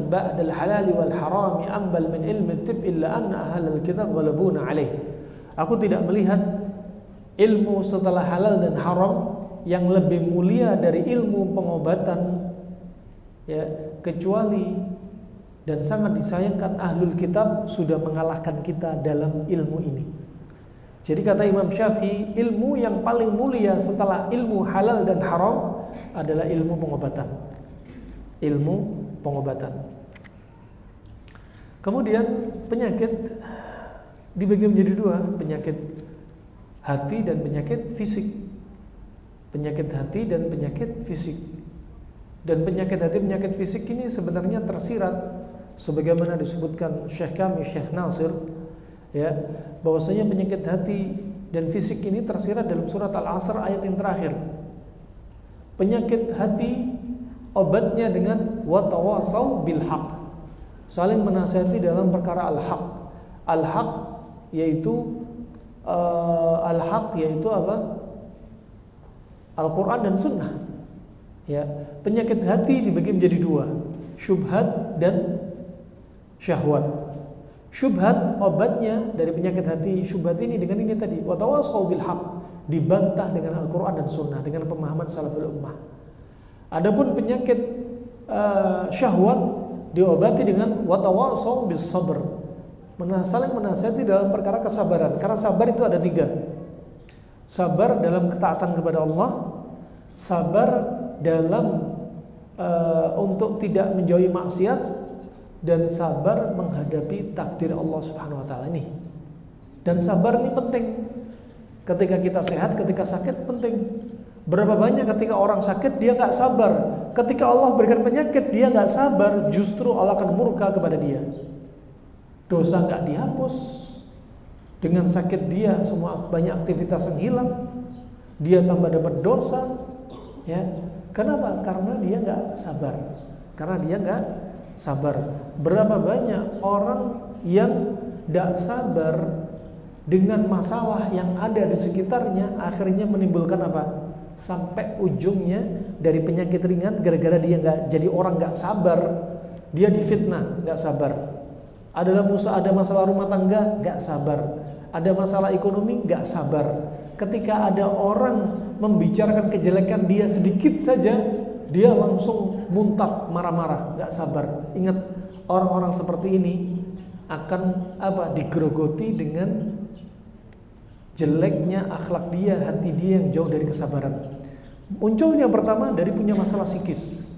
ba'dal halali wal harami ambal min ilmi tib illa anna ahlal kitab ghalabuna alaih. Aku tidak melihat ilmu setelah halal dan haram yang lebih mulia dari ilmu pengobatan, ya, kecuali dan sangat disayangkan ahlul kitab sudah mengalahkan kita dalam ilmu ini. Jadi kata Imam Syafi'i, ilmu yang paling mulia setelah ilmu halal dan haram adalah ilmu pengobatan. Ilmu pengobatan. Kemudian penyakit dibagi menjadi dua, penyakit hati dan penyakit fisik. Penyakit hati dan penyakit fisik. Dan penyakit hati, penyakit fisik ini sebenarnya tersirat sebagaimana disebutkan Syekh kami, Syekh Nasir, ya, bahwasanya penyakit hati dan fisik ini tersirat dalam surat Al-Asr ayat yang terakhir. Penyakit hati obatnya dengan watawasau bil haq, saling menasihati dalam perkara al-haq. Al-haq yaitu al-haq yaitu apa? Al-Quran dan Sunnah. Ya, penyakit hati dibagi menjadi dua, syubhat dan syahwat. Syubhat obatnya dari penyakit hati syubhat ini dengan ini tadi, watawasau bil haq, dibantah dengan Al-Quran dan Sunnah, dengan pemahaman salaful ummah. Adapun penyakit syahwat diobati dengan watawasau bis sabr, saling menasihati dalam perkara kesabaran. Karena sabar itu ada tiga: sabar dalam ketaatan kepada Allah, sabar dalam untuk tidak menjauhi maksiat, dan sabar menghadapi takdir Allah Subhanahu wa taala ini. Dan sabar ini penting. Ketika kita sehat, ketika sakit penting. Berapa banyak ketika orang sakit dia nggak sabar. Ketika Allah berikan penyakit dia nggak sabar, justru Allah akan murka kepada dia. Dosa nggak dihapus. Dengan sakit dia semua banyak aktivitas yang hilang. Dia tambah dapat dosa. Ya, kenapa? Karena dia nggak sabar. Karena dia nggak sabar. Berapa banyak orang yang tidak sabar dengan masalah yang ada di sekitarnya, akhirnya menimbulkan apa? Sampai ujungnya dari penyakit ringan gara-gara dia nggak jadi orang nggak sabar, dia difitnah, nggak sabar. Ada masalah rumah tangga, nggak sabar. Ada masalah ekonomi, nggak sabar. Ketika ada orang membicarakan kejelekan dia sedikit saja, dia langsung muntah, marah-marah, nggak sabar. Ingat, orang-orang seperti ini akan digerogoti dengan jeleknya akhlak dia, hati dia yang jauh dari kesabaran. Munculnya pertama dari punya masalah psikis,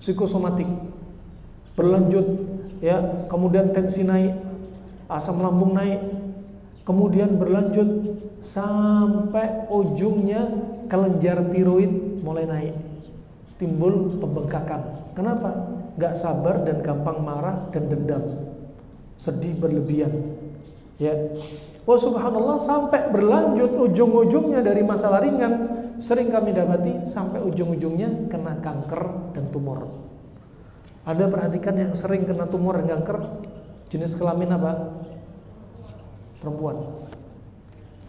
psikosomatik, berlanjut, ya, kemudian tensi naik, asam lambung naik, kemudian berlanjut sampai ujungnya kelenjar tiroid mulai naik, timbul pembengkakan. Kenapa? Gak sabar dan gampang marah dan dendam, sedih berlebihan. Ya, oh subhanallah, sampai berlanjut ujung-ujungnya dari masalah ringan sering kami dapati sampai ujung-ujungnya kena kanker dan tumor. Anda perhatikan yang sering kena tumor dan kanker jenis kelamin apa? Perempuan.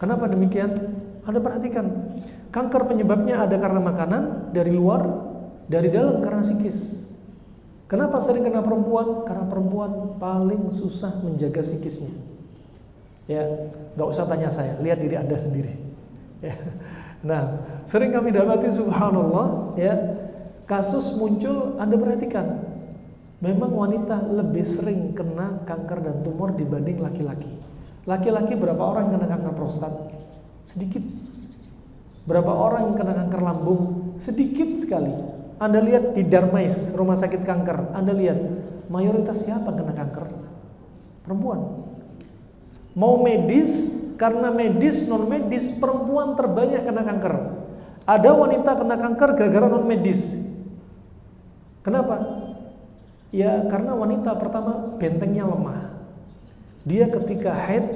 Kenapa demikian? Anda perhatikan, kanker penyebabnya ada karena makanan dari luar, dari dalam karena psikis. Kenapa sering kena perempuan? Karena perempuan paling susah menjaga psikisnya. Ya, nggak usah tanya saya, lihat diri Anda sendiri. Ya. Nah, sering kami dapati subhanallah, ya, kasus muncul. Anda perhatikan, memang wanita lebih sering kena kanker dan tumor dibanding laki-laki. Laki-laki berapa orang yang kena kanker prostat? Sedikit. Berapa orang yang kena kanker lambung? Sedikit sekali. Anda lihat di Darmais, rumah sakit kanker, Anda lihat mayoritas siapa kena kanker? Perempuan. Mau medis, karena medis, non medis, perempuan terbanyak kena kanker. Ada wanita kena kanker gara-gara non medis. Kenapa? Ya karena wanita pertama bentengnya lemah. Dia ketika haid,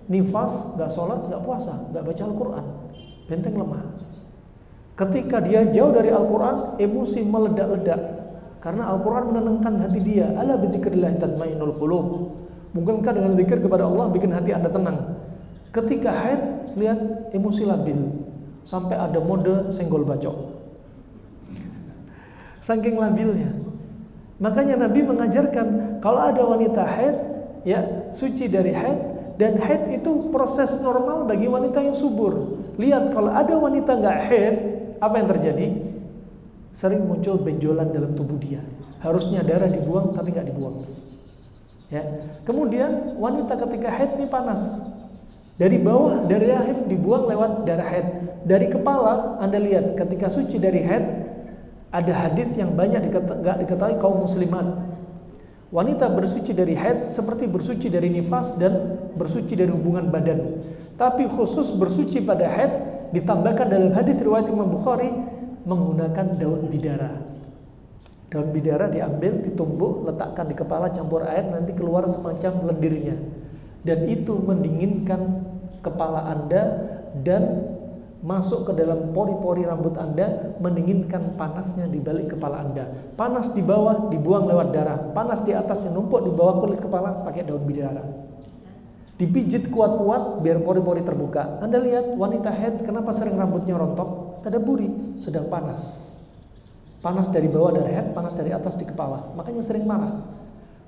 nifas, gak sholat, gak puasa, gak baca Al-Quran, benteng lemah. Ketika dia jauh dari Al-Quran, emosi meledak-ledak. Karena Al-Quran menenangkan hati dia. Ala bidzikrillah tatmainnul qulub. Mungkinkah dengan zikir kepada Allah bikin hati Anda tenang? Ketika haid, lihat emosi labil, sampai ada mode senggol bacok. Saking labilnya. Makanya Nabi mengajarkan kalau ada wanita haid, ya, suci dari haid, dan haid itu proses normal bagi wanita yang subur. Lihat kalau ada wanita nggak haid, apa yang terjadi? Sering muncul benjolan dalam tubuh dia. Harusnya darah dibuang tapi nggak dibuang. Ya. Kemudian wanita ketika haid ini panas. Dari bawah, dari rahim dibuang lewat darah haid. Dari kepala, Anda lihat ketika suci dari haid, ada hadis yang banyak nggak diketahui kaum muslimat. Wanita bersuci dari haid seperti bersuci dari nifas dan bersuci dari hubungan badan. Tapi khusus bersuci pada haid ditambahkan dalam hadis riwayat Imam Bukhari menggunakan daun bidara. Daun bidara diambil, ditumbuk, letakkan di kepala, campur air, nanti keluar semacam lendirnya. Dan itu mendinginkan kepala Anda dan masuk ke dalam pori-pori rambut Anda, mendinginkan panasnya di balik kepala Anda. Panas di bawah dibuang lewat darah, panas di atas yang numpuk di bawah kulit kepala pakai daun bidara. Dipijit kuat-kuat biar pori-pori terbuka. Anda lihat wanita haid kenapa sering rambutnya rontok? Tadaburi, sedang panas. Panas dari bawah dari head, panas dari atas di kepala. Makanya sering marah.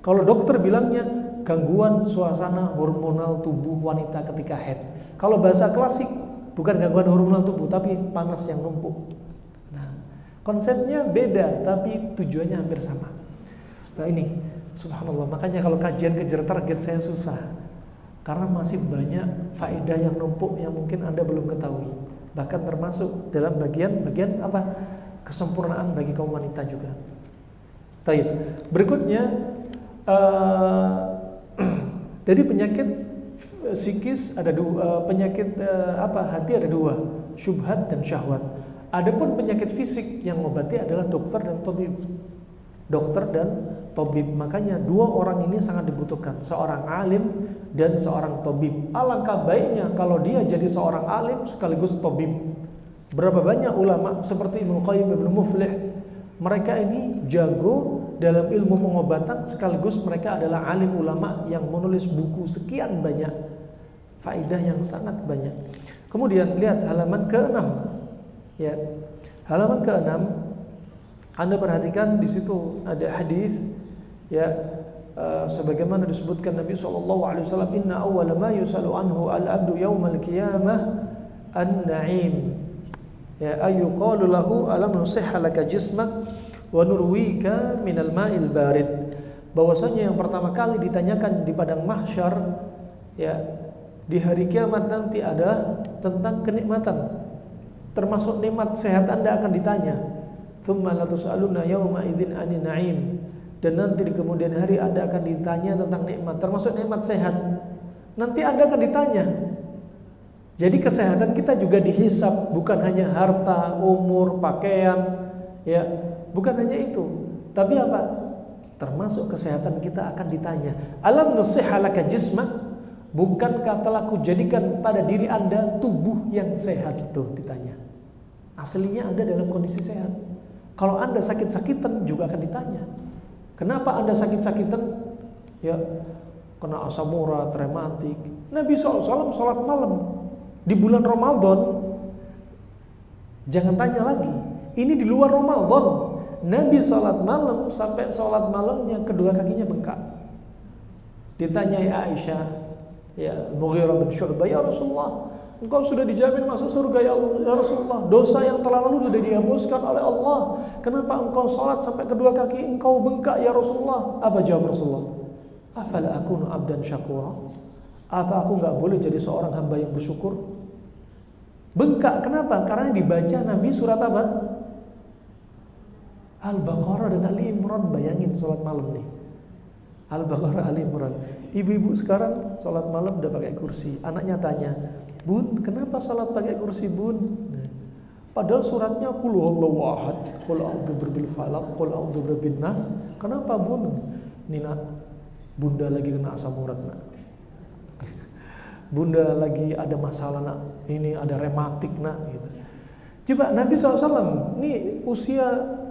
Kalau dokter bilangnya gangguan suasana hormonal tubuh wanita ketika haid. Kalau bahasa klasik bukan gangguan hormonal tubuh tapi panas yang numpuk. Nah, konsepnya beda tapi tujuannya hampir sama. Nah ini subhanallah, makanya kalau kajian kejar target saya susah. Karena masih banyak faedah yang numpuk yang mungkin Anda belum ketahui. Bahkan termasuk dalam bagian apa? Kesempurnaan bagi kaum wanita juga. Baik. Berikutnya dari penyakit psikis ada dua, penyakit hati ada dua, syubhat dan syahwat. Adapun penyakit fisik yang mengobati adalah dokter dan tabib. Dokter dan tabib. Makanya dua orang ini sangat dibutuhkan, seorang alim dan seorang tabib. Alangkah baiknya kalau dia jadi seorang alim sekaligus tabib. Berapa banyak ulama seperti Ibnu Qayyim, Ibnu Muflih, mereka ini jago dalam ilmu pengobatan sekaligus mereka adalah alim ulama yang menulis buku sekian banyak, faedah yang sangat banyak. Kemudian lihat halaman ke-6. Ya. Halaman ke-6 Anda perhatikan di situ ada hadis ya, sebagaimana disebutkan Nabi SAW, inna awwala ma yusalu anhu al-abdu yaumal qiyamah an-na'im. Ya ayyuqalu lahu alam nusihha laka jismak wa nurwika minal ma'il barid. Bahwasanya yang pertama kali ditanyakan di padang mahsyar ya di hari kiamat nanti adalah tentang kenikmatan. Termasuk nikmat sehat Anda akan ditanya. Tsumma latus'aluna yauma idzin 'anil na'im. Dan nanti di kemudian hari Anda akan ditanya tentang nikmat, termasuk nikmat sehat. Nanti Anda akan ditanya. Jadi kesehatan kita juga dihisab, bukan hanya harta, umur, pakaian, ya, bukan hanya itu. Tapi apa? Termasuk kesehatan kita akan ditanya. Alam nusihha laka jismak, bukankah telah kujadikan pada diri Anda tubuh yang sehat? Itu ditanya. Aslinya Anda dalam kondisi sehat. Kalau Anda sakit-sakitan juga akan ditanya. Kenapa Anda sakit-sakitan? Ya, kena asam urat, rematik. Nabi SAW sholat malam di bulan Ramadan. Jangan tanya lagi. Ini di luar Ramadan. Nabi sholat malam sampai sholat malamnya kedua kakinya bengkak. Ditanyai Aisyah, ya Mughirah bin Syu'bah, ya Rasulullah, engkau sudah dijamin masuk surga ya Allah, ya Rasulullah. Dosa yang telah lalu sudah dihapuskan oleh Allah. Kenapa engkau sholat sampai kedua kaki engkau bengkak ya Rasulullah? Apa jawab Rasulullah? Afala akunu abdan syakura? Apa aku enggak boleh jadi seorang hamba yang bersyukur? Bengkak kenapa? Karena dibaca Nabi surat apa? Al-Baqarah dan Ali Imran. Bayangin sholat malam nih, Al-Baqarah, Ali Imran. Ibu-ibu sekarang sholat malam udah pakai kursi. Anaknya tanya, Bun, kenapa sholat pakai kursi bun? Padahal suratnya Qul huwallahu ahad, Qul a'udzu birabbil falaq, Qul a'udzu birabbin nas. Kenapa bun? Ini nak, bunda lagi kena asam urat nak. Bunda lagi ada masalah nak, ini ada rematik nak gitu. Coba Nabi SAW, ini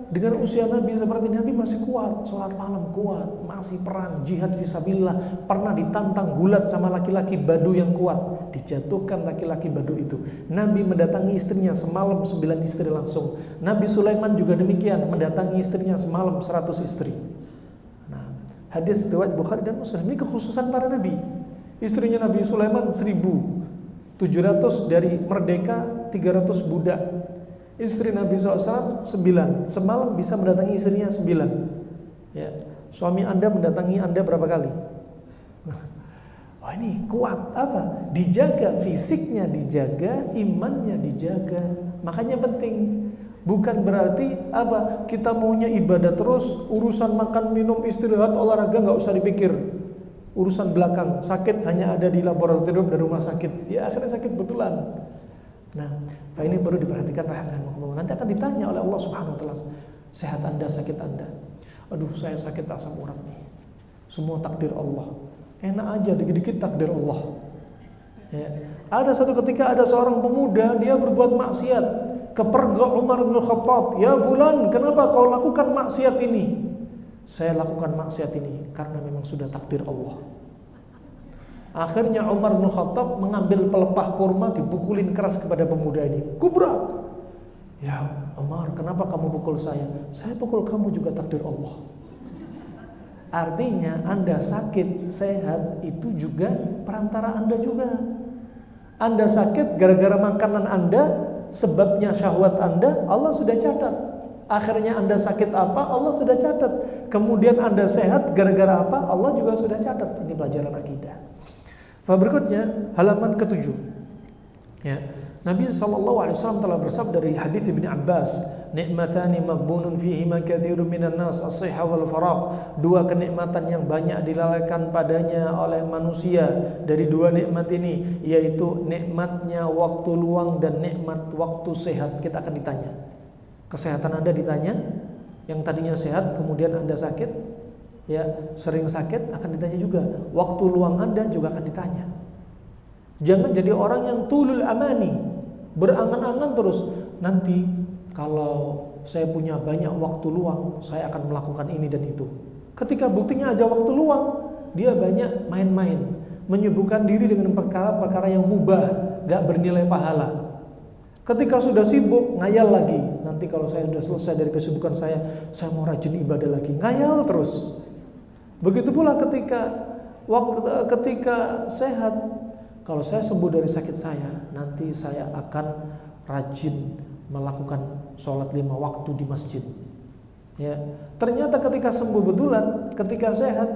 dengan usia Nabi seperti ini, Nabi masih kuat, sholat malam kuat, masih perang, jihad fisabilillah, pernah ditantang gulat sama laki-laki Badu yang kuat, dijatuhkan laki-laki Badu itu. Nabi mendatangi istrinya semalam 9 istri langsung. Nabi Sulaiman juga demikian, mendatangi istrinya semalam 100 istri. Nah, hadis riwayat Bukhari dan Muslim, ini kekhususan para Nabi. Istrinya Nabi Sulaiman 1.700 dari merdeka, 300 budak. Istri Nabi SAW 9. Semalam bisa mendatangi istrinya 9. Ya. Suami Anda mendatangi Anda berapa kali? Wah, ini kuat apa? Dijaga fisiknya, dijaga imannya, dijaga. Makanya penting. Bukan berarti apa? Kita maunya ibadah terus, urusan makan, minum, istirahat, olahraga nggak usah dipikir. Urusan belakang, sakit hanya ada di laboratorium dan rumah sakit. Ya akhirnya sakit betulan. Nah, ini perlu diperhatikan rahimahullah. Nanti akan ditanya oleh Allah Subhanahu wa taala, sehat Anda, sakit Anda. Aduh, saya sakit asam urat nih. Semua takdir Allah. Enak aja, dikit-dikit takdir Allah. Ya. Ada satu ketika ada seorang pemuda, dia berbuat maksiat, kepergok Umar bin Khattab. Ya fulan, kenapa kau lakukan maksiat ini? Saya lakukan maksiat ini karena memang sudah takdir Allah. Akhirnya Umar bin Khattab mengambil pelepah kurma, dipukulin keras kepada pemuda ini. Kubra. Ya Umar, kenapa kamu pukul saya? Saya pukul kamu juga takdir Allah. Artinya Anda sakit, sehat itu juga perantara Anda juga. Anda sakit gara-gara makanan Anda, sebabnya syahwat Anda, Allah sudah catat. Akhirnya Anda sakit apa, Allah sudah catat. Kemudian Anda sehat gara-gara apa, Allah juga sudah catat. Ini pelajaran akidah. Berikutnya halaman ke-7. Ya. Nabi SAW telah bersabda dari hadis Ibnu Abbas, nikmatani maghbunun fihima katsirun minan nas, as-sihha wal faraq. Dua kenikmatan yang banyak dilalaikan padanya oleh manusia. Dari dua nikmat ini, yaitu nikmatnya waktu luang dan nikmat waktu sehat. Kita akan ditanya. Kesehatan Anda ditanya, yang tadinya sehat kemudian Anda sakit, ya, sering sakit akan ditanya juga. Waktu luang Anda juga akan ditanya. Jangan jadi orang yang tulul amani, berangan-angan terus. Nanti kalau saya punya banyak waktu luang, saya akan melakukan ini dan itu. Ketika buktinya ada waktu luang, dia banyak main-main, menyibukkan diri dengan perkara-perkara yang mubah, gak bernilai pahala. Ketika sudah sibuk, ngayal lagi. Nanti kalau saya sudah selesai dari kesibukan saya mau rajin ibadah lagi. Ngayal terus. Begitu pula ketika sehat. Kalau saya sembuh dari sakit saya, nanti saya akan rajin melakukan sholat 5 waktu di masjid. Ya, ternyata ketika sembuh betulan, ketika sehat,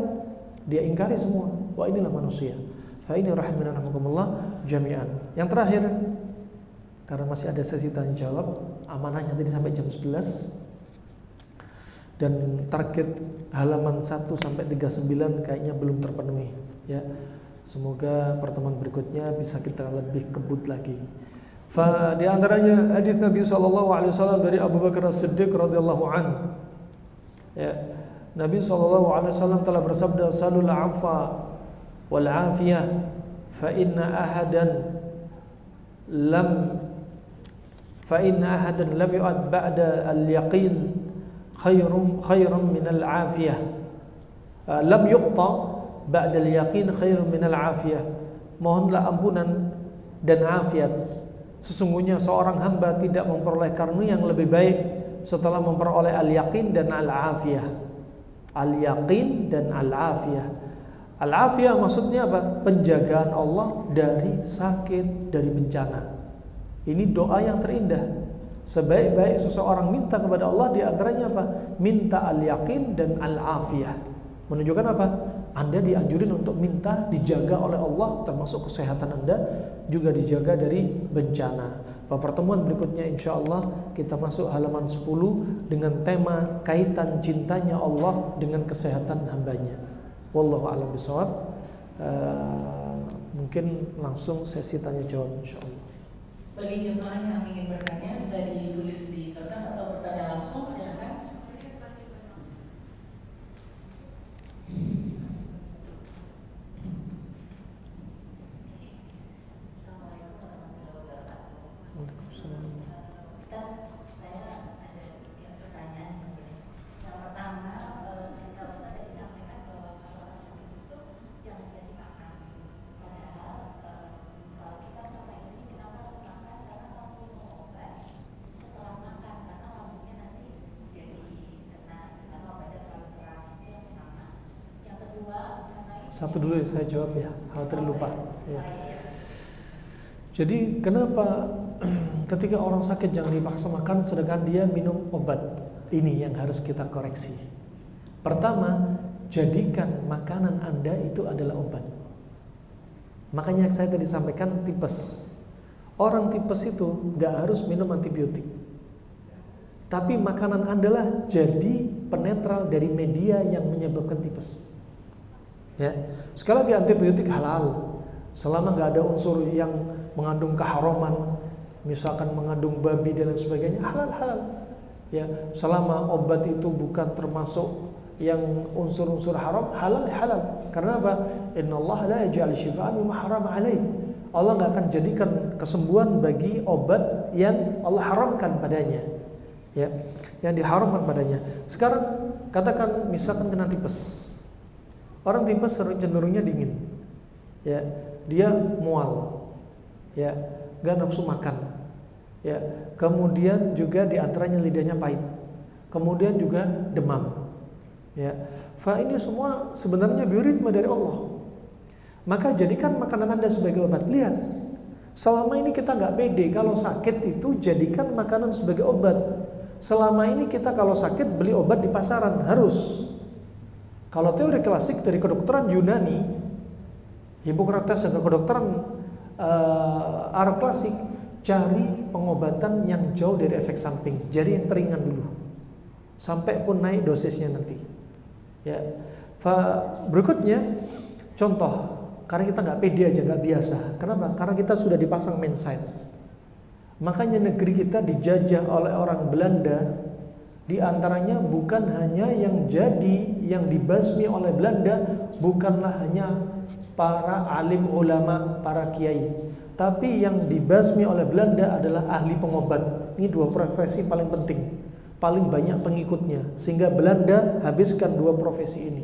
dia ingkari semua. Wah, inilah manusia. Fa ini rahimanallah jami'an. Yang terakhir, karena masih ada sesi tanya jawab, amanahnya tadi sampai jam 11. Dan target halaman 1 sampai 39 kayaknya belum terpenuhi, ya. Semoga pertemuan berikutnya bisa kita lebih kebut lagi. Di antaranya hadis Nabi SAW dari Abu Bakar As-Siddiq radhiyallahu anhu. Ya, Nabi SAW telah bersabda, "Salul 'afwa wal 'afiyah, fa inna ahadan lam yu'ad ba'da al-yaqin khairum min al-'afiyah. Lam yuqta ba'dal yaqin khairun minal afiyah." Mohonlah ampunan dan afiat. Sesungguhnya seorang hamba tidak memperoleh karunia yang lebih baik setelah memperoleh al-yaqin dan al-afiyah. Al-yaqin dan al-afiyah. Al-afiyah maksudnya apa? Penjagaan Allah dari sakit, dari bencana. Ini doa yang terindah. Sebaik-baik seseorang minta kepada Allah, di antaranya apa? Minta al-yaqin dan al-afiyah. Menunjukkan apa? Anda dianjurin untuk minta dijaga oleh Allah, termasuk kesehatan Anda juga dijaga dari bencana. Pada pertemuan berikutnya insyaallah kita masuk halaman 10 dengan tema kaitan cintanya Allah dengan kesehatan hambanya. Wallahu a'lam bishawab. Mungkin langsung sesi tanya jawab insyaallah. Bagi jemaah yang ingin bertanya bisa ditulis di kertas atau bertanya langsung, silakan. Satu dulu ya saya jawab ya, khawatir lupa. Ya. Jadi kenapa ketika orang sakit jangan dipaksa makan sedangkan dia minum obat? Ini yang harus kita koreksi. Pertama, jadikan makanan Anda itu adalah obat. Makanya saya tadi sampaikan tipes. Orang tipes itu nggak harus minum antibiotik. Tapi makanan adalah jadi penetral dari media yang menyebabkan tipes. Ya, sekali lagi antibiotik halal, selama nggak ada unsur yang mengandung keharaman, misalkan mengandung babi dan lain sebagainya, halal. Ya, selama obat itu bukan termasuk yang unsur-unsur haram, halal. Karena apa? Innallaha la yaj'al syifaan mimma harama alaih. Allah nggak akan jadikan kesembuhan bagi obat yang Allah haramkan padanya. Ya, yang diharamkan padanya. Sekarang katakan misalkan kena tipes. Orang tipes cenderungnya dingin. Ya, dia mual. Ya, enggak nafsu makan. Ya, kemudian juga di antaranya lidahnya pahit. Kemudian juga demam. Ya, fa ini semua sebenarnya bioritme dari Allah. Maka jadikan makanan Anda sebagai obat. Lihat, selama ini kita nggak pede kalau sakit itu jadikan makanan sebagai obat. Selama ini kita kalau sakit beli obat di pasaran harus. Kalau teori klasik dari kedokteran Yunani, Hippocrates dan kedokteran Arab klasik, cari pengobatan yang jauh dari efek samping. Jadi yang teringan dulu, sampai pun naik dosisnya nanti. Ya, berikutnya contoh. Karena kita nggak pede aja, nggak biasa. Kenapa? Karena kita sudah dipasang mindset. Makanya negeri kita dijajah oleh orang Belanda. Di antaranya bukan hanya yang dibasmi oleh Belanda, bukanlah hanya para alim ulama, para kiai, tapi yang dibasmi oleh Belanda adalah ahli pengobat. Ini dua profesi paling penting, paling banyak pengikutnya, sehingga Belanda habiskan dua profesi ini.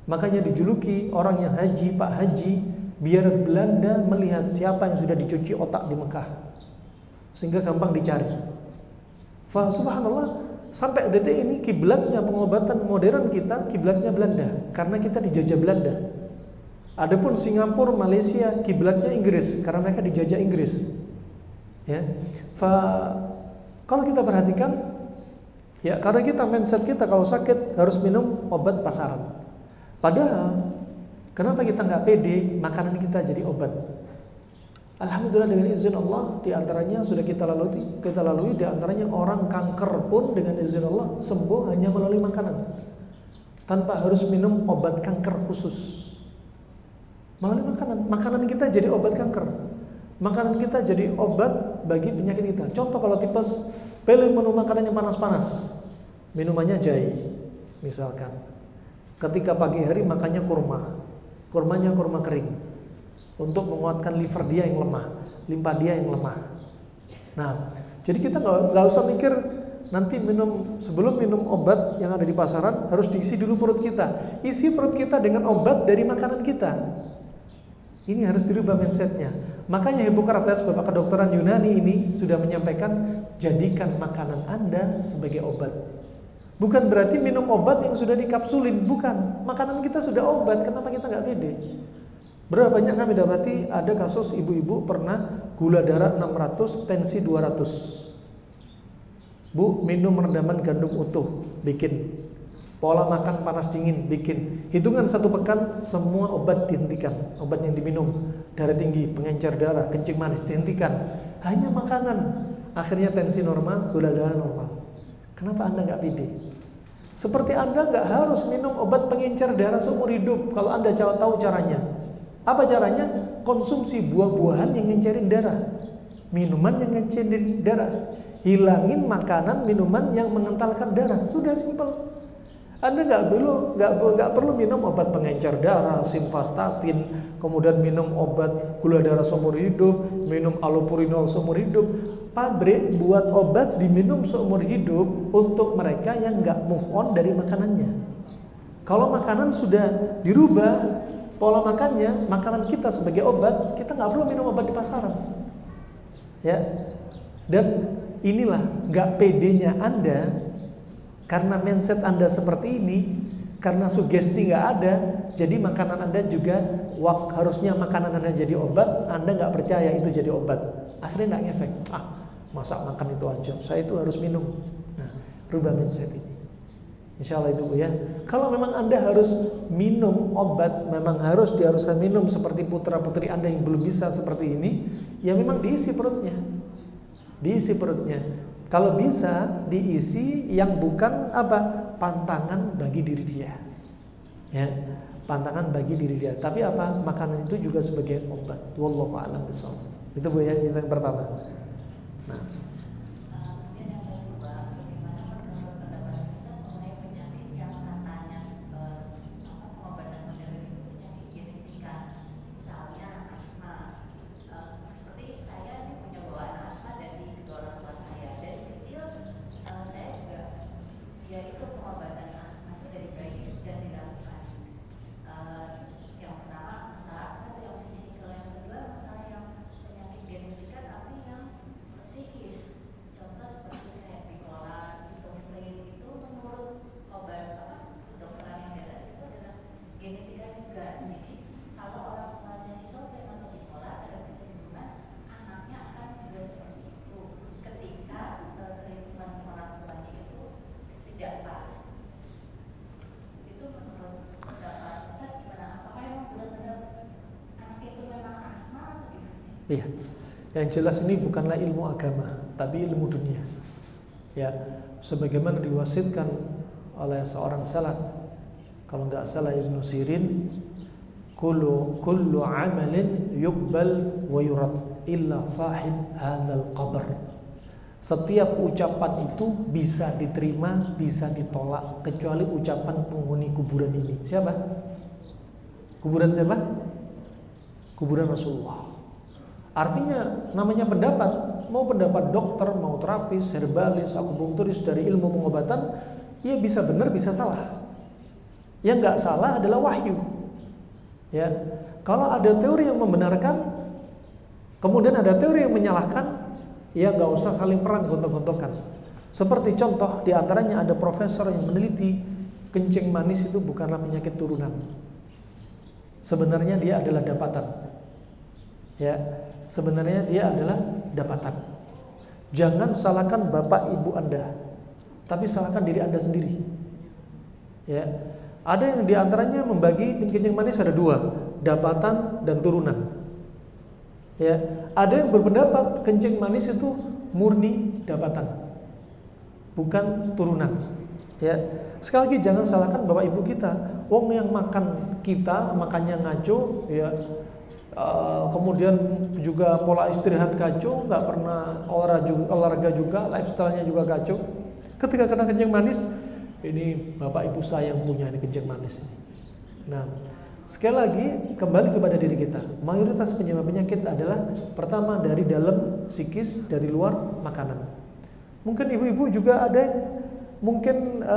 Makanya dijuluki orang yang haji, Pak Haji, biar Belanda melihat siapa yang sudah dicuci otak di Mekah, sehingga gampang dicari. Subhanallah, sampai detik ini kiblatnya pengobatan modern kita, kiblatnya Belanda, karena kita dijajah Belanda. Adapun Singapura, Malaysia, kiblatnya Inggris, karena mereka dijajah Inggris. Ya, kalau kita perhatikan, ya karena kita mindset kita kalau sakit harus minum obat pasaran. Padahal, kenapa kita nggak pede makanan kita jadi obat? Alhamdulillah dengan izin Allah, di antaranya sudah kita lalui di antaranya orang kanker pun dengan izin Allah sembuh hanya melalui makanan, tanpa harus minum obat kanker khusus. Melalui makanan kita jadi obat kanker, makanan kita jadi obat bagi penyakit kita. Contoh kalau tipes, pilih menu makanan yang panas-panas, minumannya jahe, misalkan. Ketika pagi hari makannya kurmanya kurma kering, untuk menguatkan liver dia yang lemah, limpa dia yang lemah. Nah, jadi kita nggak usah mikir nanti sebelum minum obat yang ada di pasaran harus diisi dulu perut kita. Isi perut kita dengan obat dari makanan kita. Ini harus dirubah mindsetnya. Makanya Hippocrates, bapak kedokteran Yunani ini sudah menyampaikan, jadikan makanan Anda sebagai obat. Bukan berarti minum obat yang sudah dikapsulin, bukan. Makanan kita sudah obat, kenapa kita nggak pede? Berapa banyak kami dapati ada kasus ibu-ibu pernah gula darah 600, tensi 200. Bu, minum rendaman gandum utuh, bikin. Pola makan panas dingin, bikin. Hitungan 1 pekan, semua obat dihentikan. Obat yang diminum, darah tinggi, pengencer darah, kencing manis dihentikan. Hanya makanan. Akhirnya tensi normal, gula darah normal. Kenapa Anda nggak pede? Seperti Anda nggak harus minum obat pengencer darah seumur hidup kalau Anda tahu caranya. Apa caranya? Konsumsi buah-buahan yang ngencerin darah, minuman yang ngencerin darah, hilangin makanan, minuman yang mengentalkan darah. Sudah simpel. Anda nggak perlu minum obat pengencer darah, simvastatin, kemudian minum obat gula darah seumur hidup, minum allopurinol seumur hidup. Pabrik buat obat diminum seumur hidup untuk mereka yang nggak move on dari makanannya. Kalau makanan sudah dirubah pola makannya, makanan kita sebagai obat, kita nggak perlu minum obat di pasaran. Ya, dan inilah nggak pedenya Anda karena mindset Anda seperti ini, karena sugesti nggak ada, jadi makanan Anda juga harusnya makanan Anda jadi obat, Anda nggak percaya itu jadi obat, akhirnya nggak ngefek. Masa makan itu aja, saya itu harus minum. Nah, rubah mindset ini. Insya Allah itu Bu ya. Kalau memang Anda harus minum obat, memang diharuskan minum seperti putra-putri Anda yang belum bisa seperti ini, ya memang diisi perutnya. Diisi perutnya. Kalau bisa diisi yang bukan apa? Pantangan bagi diri dia. Ya, pantangan bagi diri dia. Tapi apa? Makanan itu juga sebagai obat. Wallahu a'lam bishawab. Itu Bu ya, yang pertama. Nah, iya. Yang jelas ini bukanlah ilmu agama, tapi ilmu dunia. Ya, sebagaimana diwasitkan oleh seorang salaf, kalau nggak salah Ibnu Sirin, kullu amalin yuqbal wa yurad illa sahib hadzal qabr. Setiap ucapan itu bisa diterima, bisa ditolak, kecuali ucapan penghuni kuburan ini. Siapa? Kuburan siapa? Kuburan Rasulullah. Artinya namanya pendapat, mau pendapat dokter, mau terapis, herbalis, akupunkturis dari ilmu pengobatan, ya bisa benar, bisa salah. Yang nggak salah adalah wahyu. Ya, kalau ada teori yang membenarkan, kemudian ada teori yang menyalahkan, ya nggak usah saling perang gontok-gontokan. Seperti contoh, diantaranya ada profesor yang meneliti kencing manis itu bukanlah penyakit turunan. Sebenarnya dia adalah dapatan. Ya, sebenarnya dia adalah dapatan. Jangan salahkan bapak ibu Anda, tapi salahkan diri Anda sendiri. Ya, ada yang diantaranya membagi kencing manis ada dua, dapatan dan turunan. Ya, ada yang berpendapat kencing manis itu murni dapatan, bukan turunan. Ya, sekali lagi jangan salahkan bapak ibu kita. Wong yang makan kita makannya ngaco, ya. Kemudian juga pola istirahat kacau, nggak pernah olahraga juga, lifestyle-nya juga kacau. Ketika kena kencing manis, ini bapak ibu saya yang punya ini kencing manis. Nah, sekali lagi kembali kepada diri kita. Mayoritas penyebab penyakit adalah pertama dari dalam psikis, dari luar makanan. Mungkin ibu-ibu juga ada yang mungkin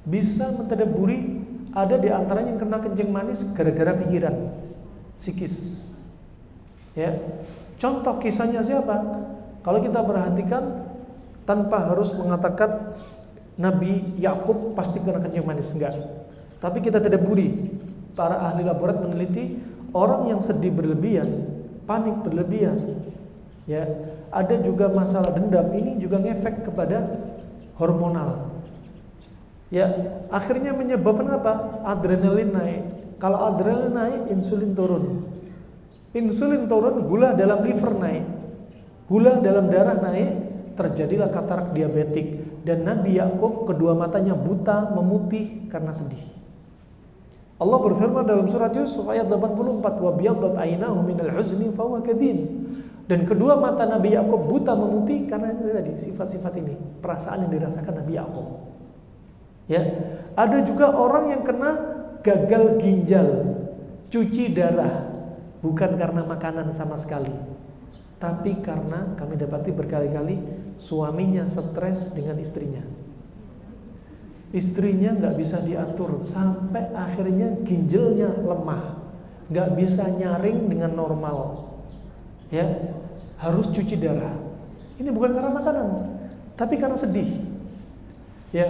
bisa mentadabburi, ada di antaranya yang kena kencing manis gara-gara pikiran, psikis. Ya, contoh kisahnya siapa? Kalau kita perhatikan, tanpa harus mengatakan Nabi Yakub pasti kena kencing manis, enggak. Tapi kita tadabburi, para ahli laborat meneliti orang yang sedih berlebihan, panik berlebihan, ya, ada juga masalah dendam, ini juga ngefek kepada hormonal. Ya, akhirnya menyebabkan apa? Adrenalin naik. Kalau adrenalin naik, insulin turun. Insulin turun, gula dalam liver naik. Gula dalam darah naik, terjadilah katarak diabetik. Dan Nabi Yakub kedua matanya buta, memutih karena sedih. Allah berfirman dalam surat Yusuf ayat 84, "Wa biyaddat aynahu minal huzni fa huwa kadhim." Dan kedua mata Nabi Yakub buta, memutih karena ini tadi sifat-sifat ini, perasaan yang dirasakan Nabi Yakub. Ya, ada juga orang yang kena gagal ginjal, cuci darah, bukan karena makanan sama sekali, tapi karena kami dapati berkali-kali suaminya stres dengan istrinya. Istrinya nggak bisa diatur sampai akhirnya ginjalnya lemah, nggak bisa nyaring dengan normal. Ya, harus cuci darah. Ini bukan karena makanan, tapi karena sedih. Ya.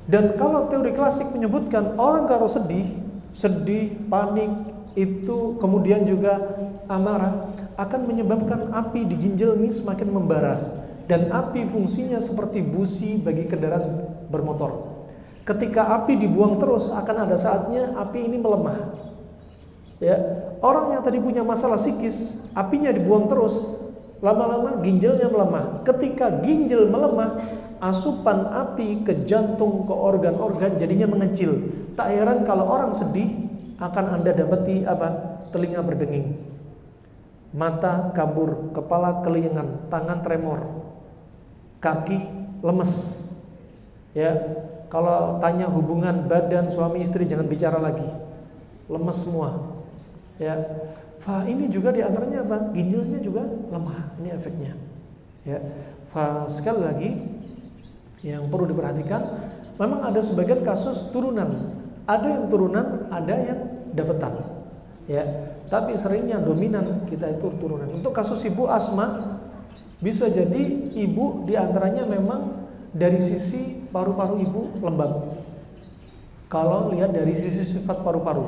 Dan kalau teori klasik menyebutkan orang kalau sedih, panik, itu kemudian juga amarah, akan menyebabkan api di ginjal ini semakin membara. Dan api fungsinya seperti busi bagi kendaraan bermotor. Ketika api dibuang terus, akan ada saatnya api ini melemah. Ya, orang yang tadi punya masalah psikis, apinya dibuang terus, lama-lama ginjalnya melemah. Ketika ginjal melemah, asupan api ke jantung, ke organ-organ jadinya mengecil. Tak heran kalau orang sedih akan Anda dapati apa? Telinga berdenging, mata kabur, kepala kelingan, tangan tremor, kaki lemes. Ya, kalau tanya hubungan badan suami istri jangan bicara lagi, lemes semua. Ya, ini juga diantaranya apa? Ginjalnya juga lemah. Ini efeknya. Ya, sekali lagi yang perlu diperhatikan, memang ada sebagian kasus turunan. Ada yang turunan, ada yang dapatan. Ya, tapi seringnya dominan kita itu turunan. Untuk kasus ibu asma, bisa jadi ibu diantaranya memang dari sisi paru-paru ibu lembab. Kalau lihat dari sisi sifat paru-paru,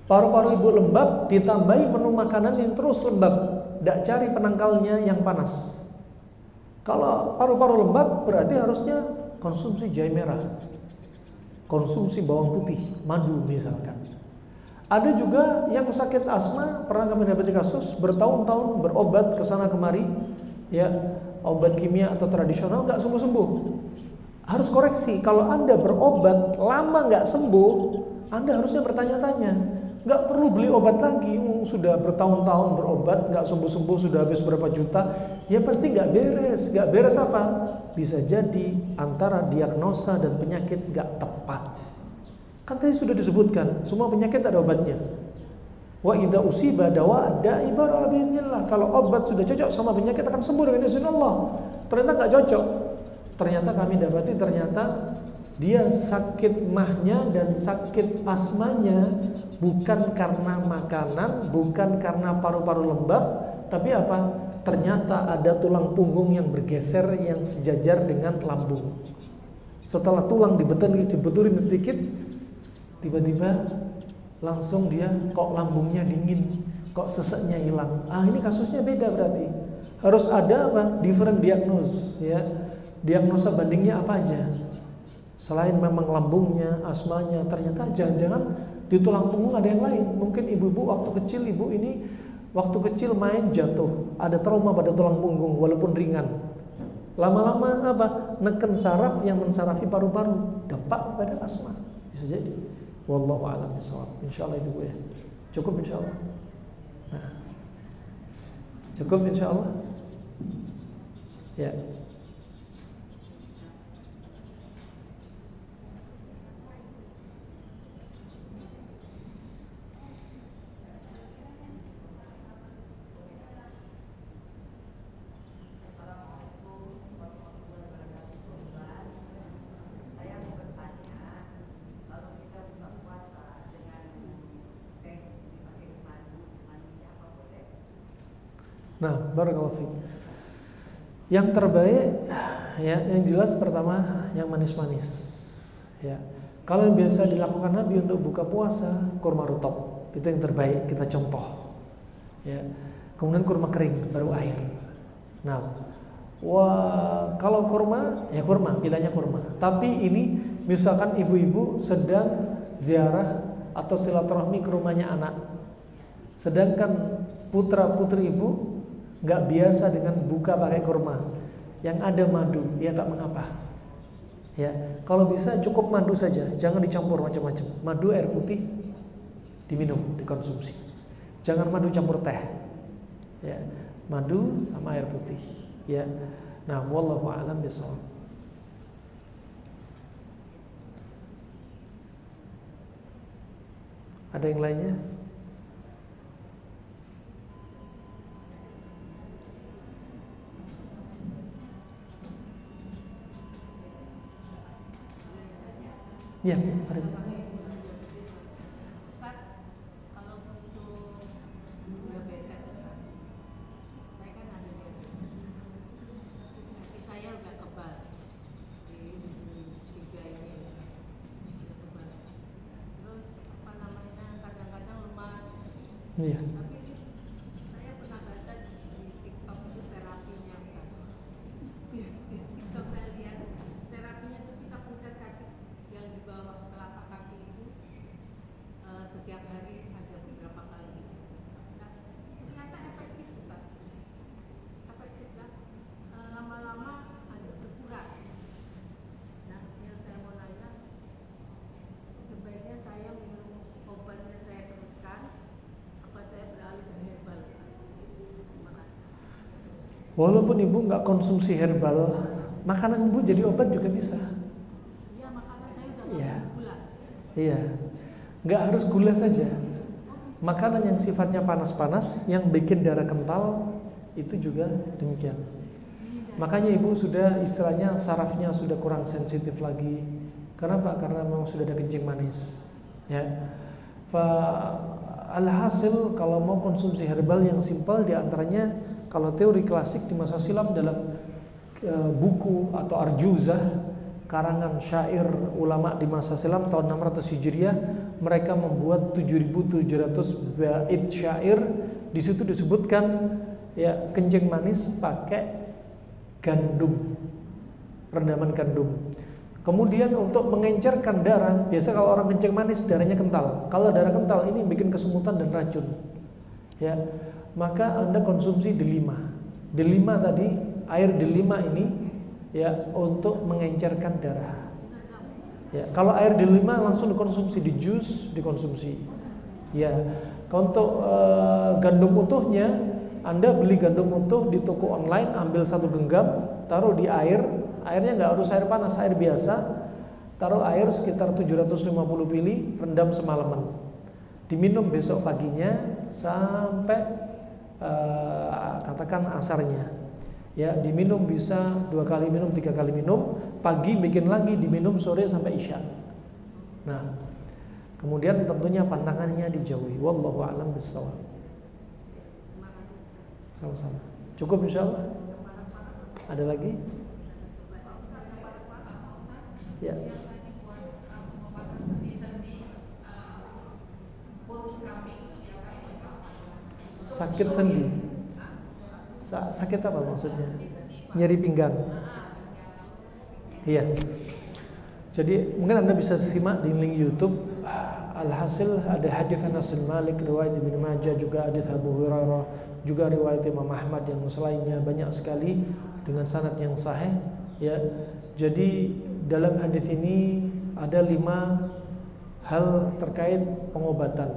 paru-paru ibu lembab ditambahi menu makanan yang terus lembab, tidak cari penangkalnya yang panas. Kalau paru-paru lembab berarti harusnya konsumsi jahe merah, konsumsi bawang putih, madu misalkan. Ada juga yang sakit asma, pernah kami dapati kasus bertahun-tahun berobat kesana kemari, ya, obat kimia atau tradisional nggak sembuh-sembuh. Harus koreksi, kalau Anda berobat lama nggak sembuh, Anda harusnya bertanya-tanya, nggak perlu beli obat lagi. Sudah bertahun-tahun berobat nggak sembuh-sembuh, sudah habis berapa juta, ya pasti nggak beres. Nggak beres apa? Bisa jadi antara diagnosa dan penyakit nggak tepat. Kan tadi sudah disebutkan, semua penyakit ada obatnya. Wa idza usiba dawa da'i bara bi'idznillah. Kalau obat sudah cocok sama penyakit akan sembuh dengan izin Allah. Ternyata enggak cocok. Ternyata kami dapati dia sakit mahnya dan sakit asmanya bukan karena makanan, bukan karena paru-paru lembab, tapi apa? Ternyata ada tulang punggung yang bergeser yang sejajar dengan lambung. Setelah tulang dibeturin sedikit, tiba-tiba langsung dia kok lambungnya dingin, kok seseknya hilang. Ini kasusnya beda berarti. Harus ada apa? Different diagnosis, ya. Diagnosa bandingnya apa aja? Selain memang lambungnya, asmanya, ternyata jangan-jangan di tulang punggung ada yang lain. Mungkin ibu-ibu waktu kecil waktu kecil main jatuh, ada trauma pada tulang punggung walaupun ringan. Lama-lama apa? Neken saraf yang mensarafi paru-paru, dampak pada asma. Bisa jadi. Wallahu a'lam bishawab. Insyaallah itu Bu ya. Cukup insyaallah. Nah. Cukup insyaallah. Ya. Nah, barakallahu fiik. Yang terbaik ya, yang jelas pertama yang manis-manis. Ya. Kalau yang biasa dilakukan Nabi untuk buka puasa, kurma rutop. Itu yang terbaik, kita contoh. Ya. Kemudian kurma kering baru air. Nah, kalau kurma, ya kurma, pilihannya kurma. Tapi ini misalkan ibu-ibu sedang ziarah atau silaturahmi ke rumahnya anak. Sedangkan putra-putri ibu nggak biasa dengan buka pakai kurma, yang ada madu, ya tak mengapa. Ya, kalau bisa cukup madu saja, jangan dicampur macam-macam. Madu air putih diminum, dikonsumsi. Jangan madu campur teh. Ya, madu sama air putih. Ya, nah, wallahu a'lam bishawab. Ada yang lainnya? Ya, ada. Kalau untuk diabetes, saya kan ada kaki saya udah kebal di tiga ini udah kebal. Terus apa namanya, kadang-kadang lemas. Iya. Tapi saya pernah baca di TikTok itu terapinya kan. Di TikTok saya lihat terapinya itu kita Walaupun ibu nggak konsumsi herbal, makanan ibu jadi obat juga bisa. Iya, makanan saya udah Iya. nggak gula. Iya, nggak harus gula saja. Makanan yang sifatnya panas-panas, yang bikin darah kental, itu juga demikian. Makanya ibu sudah istilahnya sarafnya sudah kurang sensitif lagi. Kenapa? Karena memang sudah ada kencing manis. Ya, alhasil kalau mau konsumsi herbal yang simpel, diantaranya kalau teori klasik di masa silam dalam buku atau arjuzah karangan syair ulama di masa silam tahun 600 Hijriah, mereka membuat 7.700 bait syair. Di situ disebutkan ya kencing manis pakai gandum, rendaman gandum. Kemudian untuk mengencerkan darah, biasa kalau orang kencing manis darahnya kental. Kalau darah kental ini bikin kesemutan dan racun. Ya, maka Anda konsumsi delima. Delima tadi, air delima ini ya untuk mengencerkan darah. Ya, kalau air delima langsung dikonsumsi, di jus dikonsumsi. Ya, untuk gandum utuhnya, Anda beli gandum utuh di toko online, ambil 1 genggam, taruh di air. Airnya nggak harus air panas, air biasa. Taruh air sekitar 750 ml, rendam semalaman. Diminum besok paginya sampai katakan asarnya. Ya, diminum bisa 2 kali minum, 3 kali minum, pagi bikin lagi, diminum sore sampai isya. Nah, kemudian tentunya pantangannya dijauhi. Wallahu a'lam bishawab. Sama-sama. Cukup insyaallah. Ada lagi? Ya. Sakit sendi. Sakit apa maksudnya? Nyeri pinggang. Iya. Jadi mungkin Anda bisa simak di link YouTube. Alhasil ada hadis Anas bin Malik, riwayat Ibnu Majah, juga hadis Abu Hurairah, juga riwayat Imam Ahmad yang selainnya, banyak sekali dengan sanad yang sahih. Ya. Jadi dalam hadis ini ada 5 hal terkait pengobatan.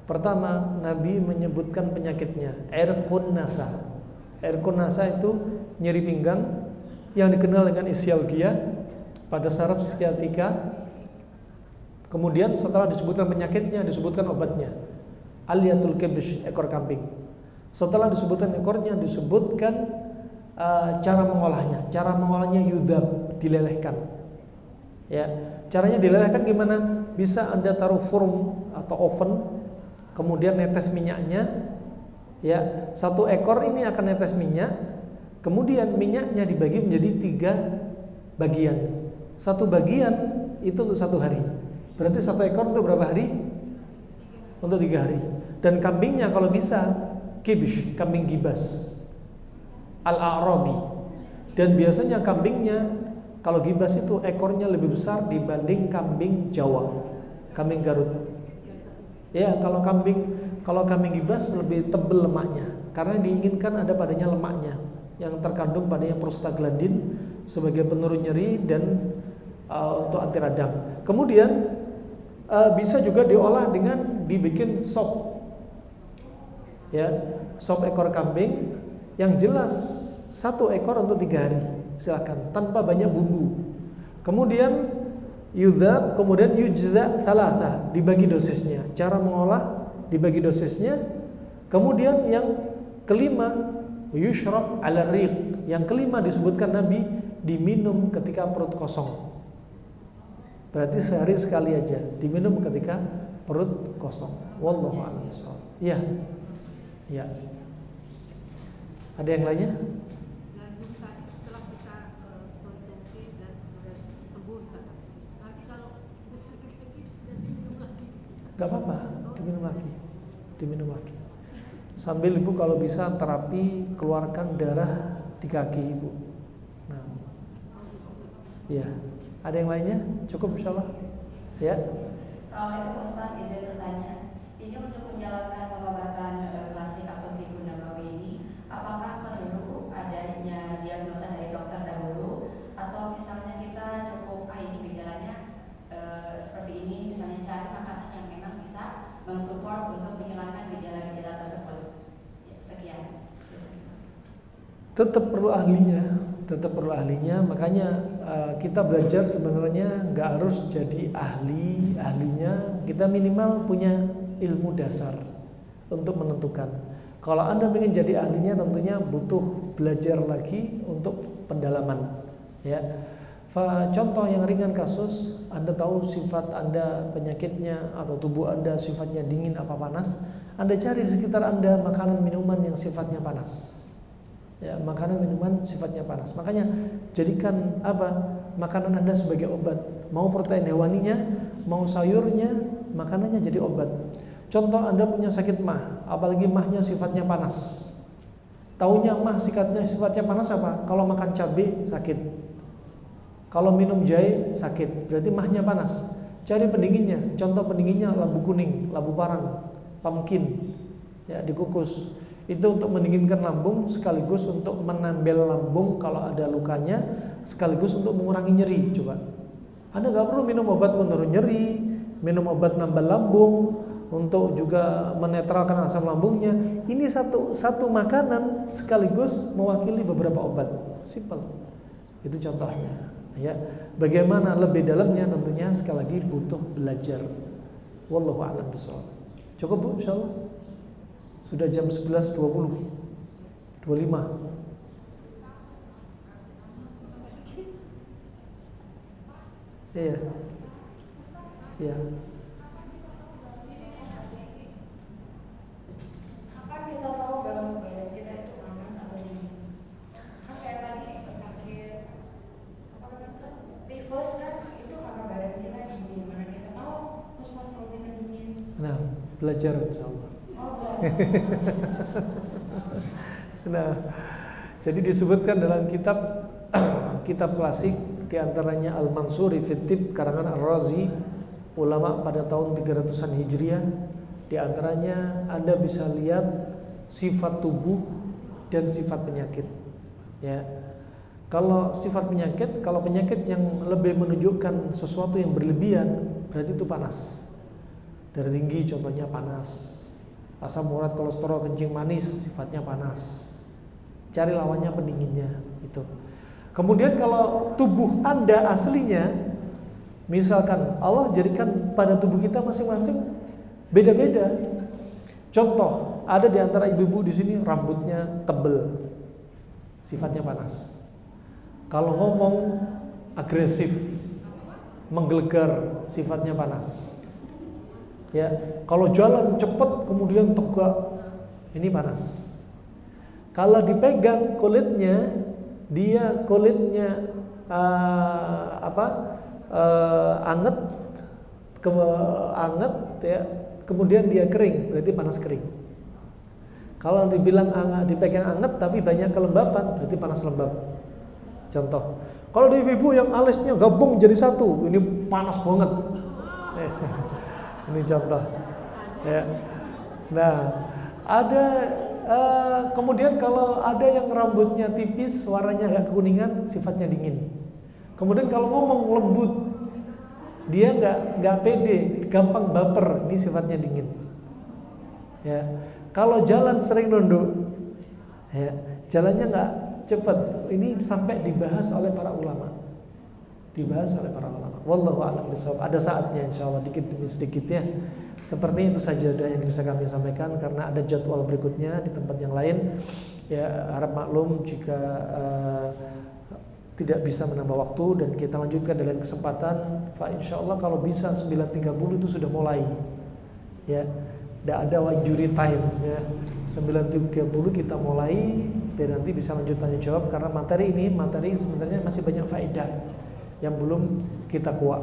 Pertama, Nabi menyebutkan penyakitnya, irqun nasa. Irqun nasa itu nyeri pinggang yang dikenal dengan ischialgia pada saraf sciatica. Kemudian setelah disebutkan penyakitnya, disebutkan obatnya, aliyatul kibsh, ekor kambing. Setelah disebutkan ekornya, disebutkan cara mengolahnya. Cara mengolahnya yudab, dilelehkan. Ya, caranya dilelehkan gimana? Bisa Anda taruh forum atau oven, kemudian netes minyaknya. Ya, 1 ekor ini akan netes minyak. Kemudian minyaknya dibagi menjadi 3 bagian. 1 bagian itu untuk 1 hari. Berarti 1 ekor untuk berapa hari? Untuk 3 hari. Dan kambingnya kalau bisa kibish, kambing gibas, al-a'rabi. Dan biasanya kambingnya kalau gibas itu ekornya lebih besar dibanding kambing Jawa, kambing Garut. Ya, kalau kambing gibas lebih tebal lemaknya, karena diinginkan ada padanya lemaknya yang terkandung padanya prostaglandin sebagai penurun nyeri dan untuk anti radang. Kemudian bisa juga diolah dengan dibikin sop. Ya, sop ekor kambing yang jelas 1 ekor untuk 3 hari. Silakan, tanpa banyak bumbu. Kemudian yudhab, kemudian yujza thalatha, dibagi dosisnya. Cara mengolah dibagi dosisnya. Kemudian yang kelima, yushrab ala riq. Yang kelima disebutkan Nabi diminum ketika perut kosong. Berarti sehari sekali aja diminum ketika perut kosong. Wallahu a'lam bishawab. Iya. Ya. Ada yang lainnya? Gandum tadi setelah kita konsumsi dan sudah sembuh sana. Nanti kalau sudah sakit-sakit dan diminum lagi. Gak apa-apa, diminum lagi. Sambil ibu kalau bisa terapi keluarkan darah di kaki ibu. Nah, ya. Ada yang lainnya? Cukup insyaallah. Ya. Assalamualaikum Ustaz, izin bertanya. Ini untuk menjalankan pengobatan klasik atau tibu nabawi ini, apakah perlu adanya diagnosa dari dokter dahulu, atau misalnya kita cukup ini gejalanya seperti ini, misalnya cari makanan yang memang bisa mensupport untuk menghilangkan gejala-gejala tersebut. Ya, sekian. tetap perlu ahlinya. Makanya kita belajar sebenarnya nggak harus jadi ahlinya, kita minimal punya ilmu dasar untuk menentukan. Kalau Anda ingin jadi ahlinya, tentunya butuh belajar lagi untuk pendalaman, ya. Contoh yang ringan kasus, Anda tahu sifat Anda penyakitnya atau tubuh Anda sifatnya dingin apa panas, Anda cari di sekitar Anda makanan minuman yang sifatnya panas. Ya, makanan minuman sifatnya panas. Makanya jadikan makanan Anda sebagai obat. Mau protein hewaninya, mau sayurnya, makanannya jadi obat. Contoh Anda punya sakit mah, apalagi mahnya sifatnya panas. Taunya mah sifatnya panas apa? Kalau makan cabai sakit. Kalau minum jahe sakit, berarti mahnya panas. Cari pendinginnya. Contoh pendinginnya labu kuning, labu parang, pumpkin. Ya, dikukus. Itu untuk mendinginkan lambung, sekaligus untuk menambel lambung kalau ada lukanya, sekaligus untuk mengurangi nyeri. Coba Anda nggak perlu minum obat menurun nyeri, minum obat nambal lambung untuk juga menetralkan asam lambungnya. Ini satu makanan sekaligus mewakili beberapa obat. Simple. Itu contohnya, ya. Bagaimana lebih dalamnya tentunya sekali lagi butuh belajar. Wallahu a'lam bishawab. Cukup Bu, insyaallah. Sudah jam 11.20 25. Iya. Iya. Kapan kita tahu bahwa badan kita itu panas atau dingin? Kan kayak tadi sakit tifus kan itu karena badan kita dingin. Mana kita tahu pusat kalau kita dingin? Nah, belajar insyaallah. Nah, jadi disebutkan dalam kitab klasik, diantaranya Al-Mansuri fi Tib karangan Ar-Razi, ulama pada tahun 300-an Hijriah. Diantaranya Anda bisa lihat sifat tubuh dan sifat penyakit. Ya, kalau sifat penyakit, kalau penyakit yang lebih menunjukkan sesuatu yang berlebihan, berarti itu panas. Darah tinggi contohnya panas. Asam urat, kolesterol, kencing manis sifatnya panas. Cari lawannya pendinginnya itu. Kemudian kalau tubuh Anda aslinya, misalkan Allah jadikan pada tubuh kita masing-masing beda-beda. Contoh, ada di antara ibu-ibu di sini rambutnya tebel, sifatnya panas. Kalau ngomong agresif, menggelegar, sifatnya panas. Ya, kalau jalan cepat kemudian tegak, ini panas. Kalau dipegang kulitnya, dia kulitnya anget, ya, kemudian dia kering, berarti panas kering. Kalau dibilang dipegang anget tapi banyak kelembapan, berarti panas lembab. Contoh, kalau di ibu yang alisnya gabung jadi satu, ini panas banget. Ini contoh, ya. Nah, ada kemudian kalau ada yang rambutnya tipis, warnanya agak kekuningan, sifatnya dingin. Kemudian kalau ngomong lembut, dia nggak pede, gampang baper, ini sifatnya dingin. Ya, kalau jalan sering nunduk, ya, jalannya nggak cepat. Ini sampai dibahas oleh para ulama. Wallahu a'lam bishawab. Ada saatnya insyaallah dikit demi sedikit ya. Seperti itu saja yang bisa kami sampaikan karena ada jadwal berikutnya di tempat yang lain. Ya, harap maklum jika tidak bisa menambah waktu dan kita lanjutkan dengan kesempatan. Insyaallah kalau bisa 9.30 itu sudah mulai. Ya. Tidak ada injury time ya. 9.30 kita mulai dan nanti bisa lanjut tanya jawab karena materi sebenarnya masih banyak faedah yang belum kita kuat.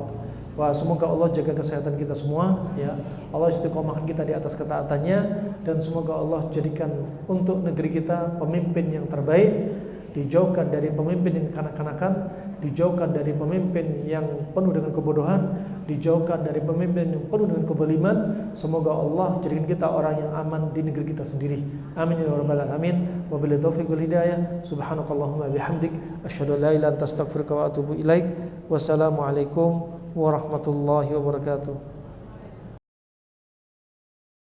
Wah, semoga Allah jaga kesehatan kita semua ya. Allah istiqomahkan kita di atas ketaatannya dan semoga Allah jadikan untuk negeri kita pemimpin yang terbaik, dijauhkan dari pemimpin yang kanak-kanakan, dijauhkan dari pemimpin yang penuh dengan kebodohan, dijauhkan dari pemimpin yang penuh dengan kezaliman. Semoga Allah jadikan kita orang yang aman di negeri kita sendiri. Amin ya rabbal alamin. Wabillahi taufiq wal hidayah. Subhanakallahumma bihamdik asyhadu an la ilaha illa anta astaghfiruka wa atubu ilaik. Wassalamualaikum warahmatullahi wabarakatuh.